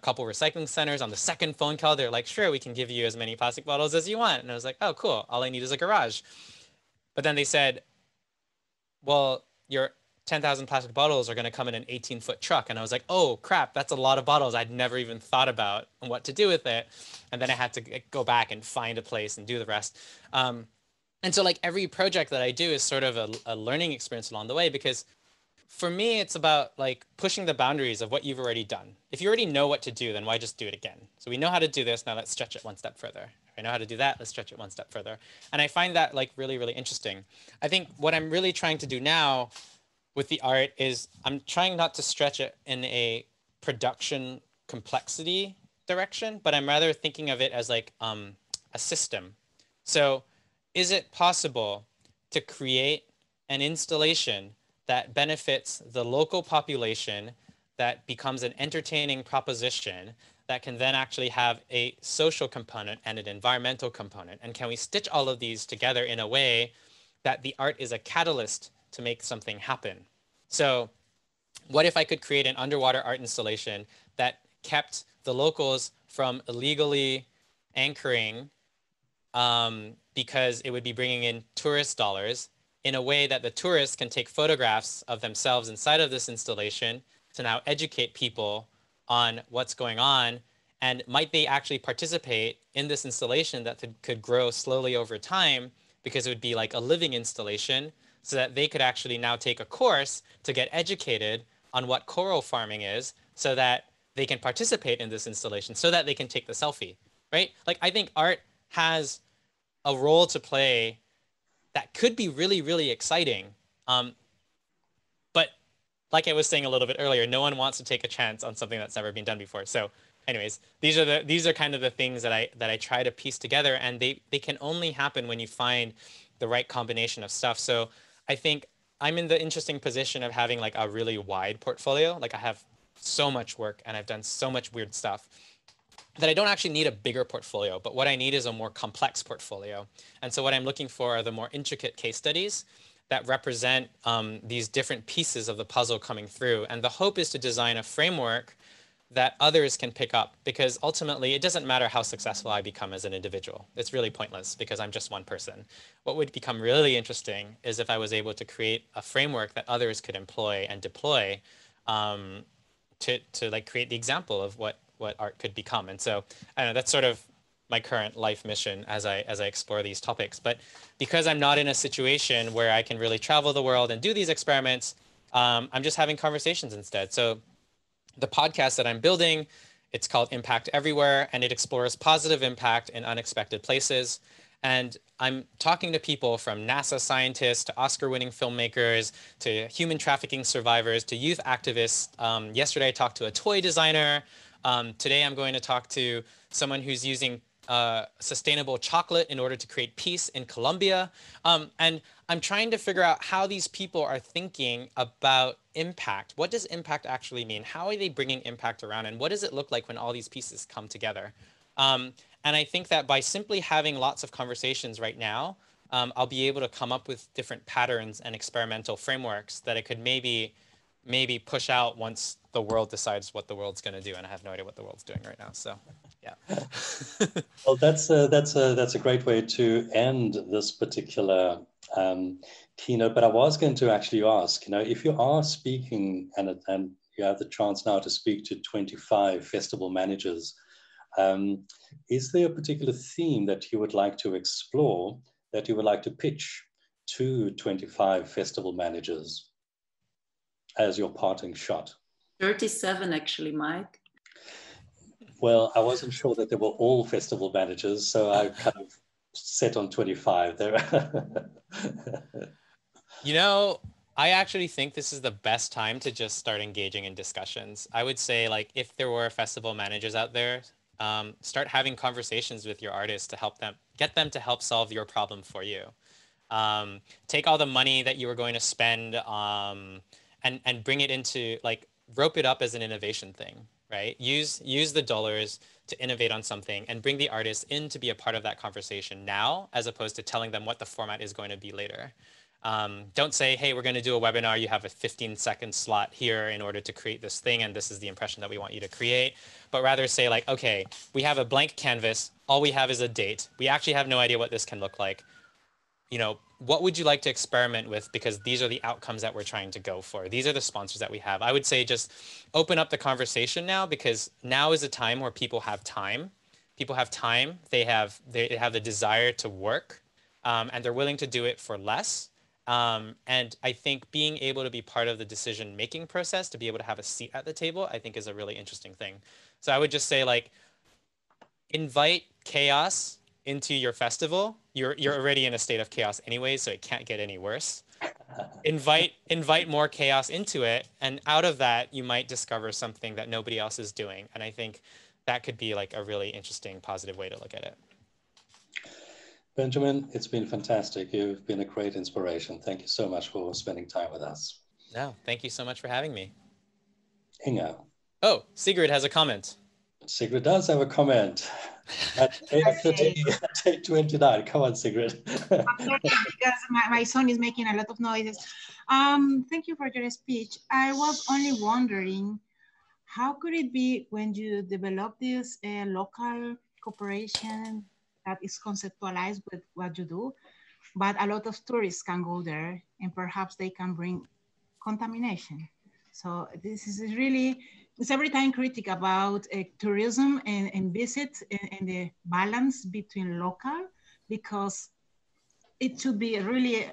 couple recycling centers. On the second phone call, they're like, sure, we can give you as many plastic bottles as you want. And I was like, oh, cool. All I need is a garage. But then they said, well, your 10,000 plastic bottles are going to come in an 18-foot truck. And I was like, oh, crap, that's a lot of bottles. I'd never even thought about what to do with it. And then I had to go back and find a place and do the rest. And so like every project that I do is sort of a learning experience along the way, because for me, it's about like pushing the boundaries of what you've already done. If you already know what to do, then why just do it again? So we know how to do this. Now let's stretch it one step further. If I know how to do that, let's stretch it one step further. And I find that like really, really interesting. I think what I'm really trying to do now with the art is I'm trying not to stretch it in a production complexity direction, but I'm rather thinking of it as like a system. So is it possible to create an installation that benefits the local population, that becomes an entertaining proposition, that can then actually have a social component and an environmental component? And can we stitch all of these together in a way that the art is a catalyst to make something happen? So what if I could create an underwater art installation that kept the locals from illegally anchoring, because it would be bringing in tourist dollars, in a way that the tourists can take photographs of themselves inside of this installation to now educate people on what's going on? And might they actually participate in this installation that could grow slowly over time, because it would be like a living installation, so that they could actually now take a course to get educated on what coral farming is, so that they can participate in this installation, so that they can take the selfie, right? Like I think art has a role to play that could be really, really exciting. But like I was saying a little bit earlier, no one wants to take a chance on something that's never been done before. So anyways, these are kind of the things that I try to piece together, and they can only happen when you find the right combination of stuff. So I think I'm in the interesting position of having like a really wide portfolio. Like I have so much work and I've done so much weird stuff that I don't actually need a bigger portfolio, but what I need is a more complex portfolio. And so what I'm looking for are the more intricate case studies that represent these different pieces of the puzzle coming through. And the hope is to design a framework that others can pick up, because ultimately it doesn't matter how successful I become as an individual. It's really pointless because I'm just one person. What would become really interesting is if I was able to create a framework that others could employ and deploy to like create the example of what art could become. And so I don't know, that's sort of my current life mission as I explore these topics. But because I'm not in a situation where I can really travel the world and do these experiments, I'm just having conversations instead. So the podcast that I'm building, it's called Impact Everywhere, and it explores positive impact in unexpected places. And I'm talking to people from NASA scientists to Oscar-winning filmmakers to human trafficking survivors to youth activists. Yesterday, I talked to a toy designer. Today, I'm going to talk to someone who's using sustainable chocolate in order to create peace in Colombia. And I'm trying to figure out how these people are thinking about impact. What does impact actually mean? How are they bringing impact around? And what does it look like when all these pieces come together? And I think that by simply having lots of conversations right now, I'll be able to come up with different patterns and experimental frameworks that I could maybe push out once the world decides what the world's going to do. And I have no idea what the world's doing right now. So, yeah. Well, that's a great way to end this particular keynote, but I was going to actually ask, if you are speaking and you have the chance now to speak to 25 festival managers, is there a particular theme that you would like to explore, that you would like to pitch to 25 festival managers as your parting shot? 37 actually, Mike. Well, I wasn't sure that they were all festival managers, so I kind of set on 25 there. I actually think this is the best time to just start engaging in discussions. I would say, like, if there were festival managers out there, start having conversations with your artists to help them, get them to help solve your problem for you. Take all the money that you were going to spend and bring it into, like, rope it up as an innovation thing, right? Use the dollars to innovate on something and bring the artists in to be a part of that conversation now, as opposed to telling them what the format is going to be later. Don't say, hey, we're going to do a webinar. You have a 15-second slot here in order to create this thing, and this is the impression that we want you to create. But rather say, like, okay, we have a blank canvas. All we have is a date. We actually have no idea what this can look like. What would you like to experiment with? Because these are the outcomes that we're trying to go for. These are the sponsors that we have. I would say just open up the conversation now, because now is a time where people have time. People have time. They have the desire to work, and they're willing to do it for less. And I think being able to be part of the decision-making process, to be able to have a seat at the table, I think is a really interesting thing. So I would just say, like, invite chaos into your festival. You're already in a state of chaos anyway, so it can't get any worse. Invite more chaos into it, and out of that, you might discover something that nobody else is doing. And I think that could be, like, a really interesting, positive way to look at it. Benjamin, it's been fantastic. You've been a great inspiration. Thank you so much for spending time with us. No, thank you so much for having me. Inga. Oh, Sigrid has a comment. Sigrid does have a comment. At 8:29. Come on, Sigrid. Because my son is making a lot of noises. Thank you for your speech. I was only wondering, how could it be when you develop this local cooperation that is conceptualized with what you do, but a lot of tourists can go there and perhaps they can bring contamination. So this is really, it's every time critic about tourism and visits and the balance between local, because it should be really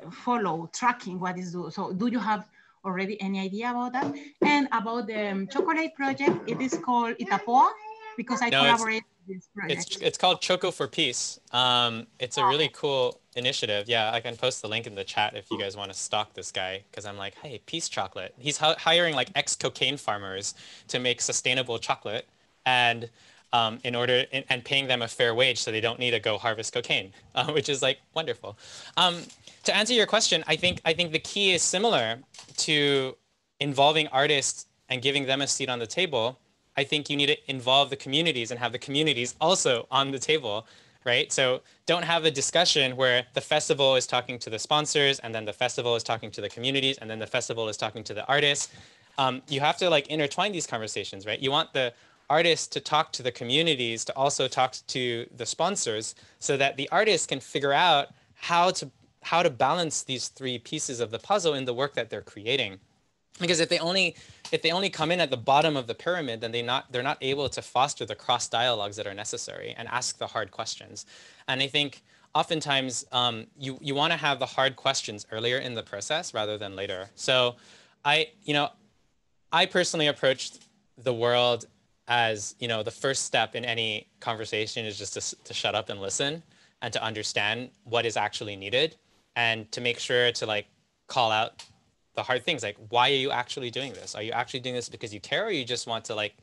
tracking what is do. So do you have already any idea about that? And about the chocolate project, it is called Itapoa, because I collaborate with this project. It's called Choco for Peace. It's a really cool initiative. Yeah, I can post the link in the chat if you guys want to stalk this guy, because I'm like, hey, peace chocolate. He's hiring, like, ex-cocaine farmers to make sustainable chocolate, and and paying them a fair wage so they don't need to go harvest cocaine, which is, like, wonderful. To answer your question, I think the key is similar to involving artists and giving them a seat on the table. I think you need to involve the communities and have the communities also on the table, right? So don't have a discussion where the festival is talking to the sponsors, and then the festival is talking to the communities, and then the festival is talking to the artists. You have to, like, intertwine these conversations, right? You want the artists to talk to the communities, to also talk to the sponsors, so that the artists can figure out how to balance these three pieces of the puzzle in the work that they're creating. Because if they only come in at the bottom of the pyramid, then they're not able to foster the cross dialogues that are necessary and ask the hard questions. And I think oftentimes you want to have the hard questions earlier in the process rather than later. So I personally approached the world as, the first step in any conversation is just to shut up and listen, and to understand what is actually needed, and to make sure to, like, call out the hard things, like, why are you actually doing this? Are you actually doing this because you care, or you just want to, like,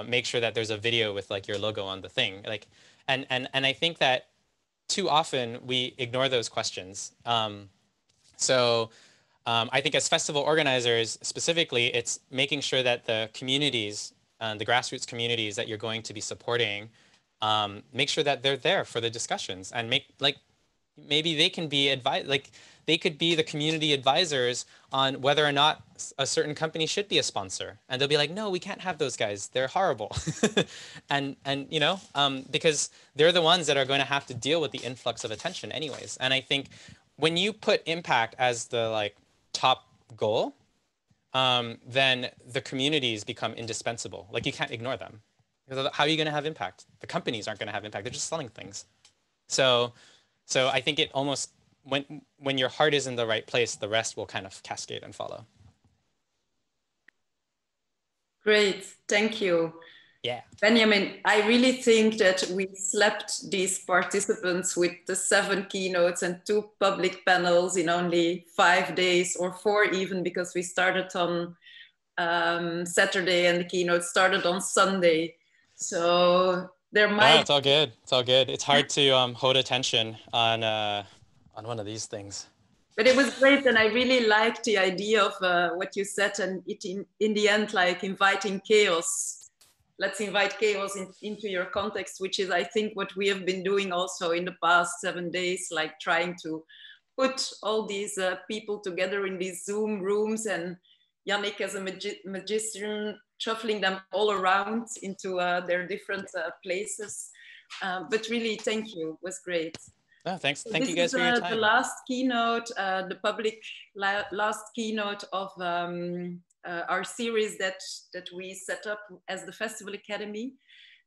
make sure that there's a video with, like, your logo on the thing? Like, and I think that too often we ignore those questions. So I think as festival organizers specifically, it's making sure that the communities, the grassroots communities that you're going to be supporting, make sure that they're there for the discussions, and maybe they can be they could be the community advisors on whether or not a certain company should be a sponsor. And they'll be like, no, we can't have those guys. They're horrible. and because they're the ones that are going to have to deal with the influx of attention anyways. And I think when you put impact as the like top goal, then the communities become indispensable. Like you can't ignore them. How are you going to have impact? The companies aren't going to have impact. They're just selling things. So I think it almost, when your heart is in the right place, the rest will kind of cascade and follow. Great, thank you. Yeah. Benjamin, I really think that we slapped these participants with the 7 keynotes and 2 public panels in only 5 days, or 4 even, because we started on Saturday and the keynote started on Sunday. So there might... No, it's all good. It's all good. It's hard to hold attention on one of these things. But it was great, and I really liked the idea of what you said, and it in the end, like inviting chaos. Let's invite chaos into your context, which is, I think, what we have been doing also in the past 7 days, like trying to put all these people together in these Zoom rooms, and Yannick as a magician shuffling them all around into their different places. But really, thank you, it was great. Oh, thanks. Thank you guys for your time. The last keynote, the public last keynote of our series that we set up as the Festival Academy,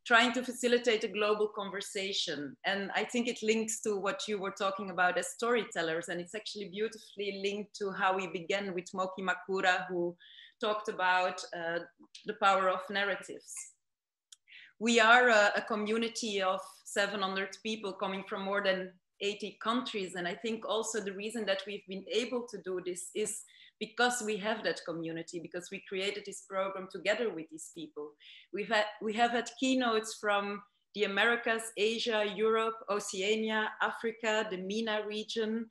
trying to facilitate a global conversation. And I think it links to what you were talking about as storytellers, and it's actually beautifully linked to how we began with Moki Makura, who talked about the power of narratives. We are a community of 700 people coming from more than 80 countries. And I think also the reason that we've been able to do this is because we have that community, because we created this program together with these people. We have had keynotes from the Americas, Asia, Europe, Oceania, Africa, the MENA region.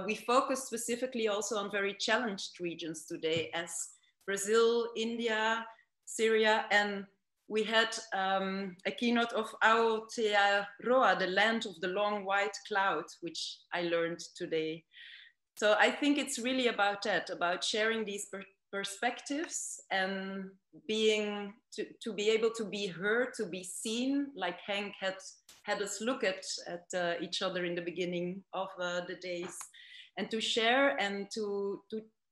We focus specifically also on very challenged regions today, as Brazil, India, Syria, and we had a keynote of Aotearoa, the land of the long white cloud, which I learned today. So I think it's really about that, about sharing these perspectives and being, to be able to be heard, to be seen, like Hank had us look at each other in the beginning of the days, and to share and to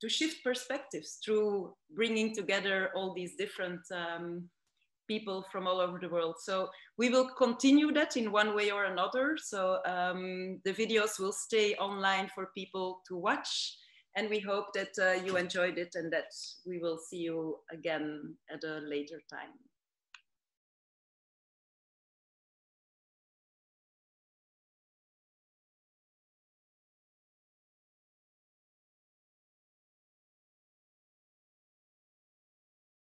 shift perspectives through bringing together all these different people from all over the world. So we will continue that in one way or another. So the videos will stay online for people to watch. And we hope that you enjoyed it and that we will see you again at a later time.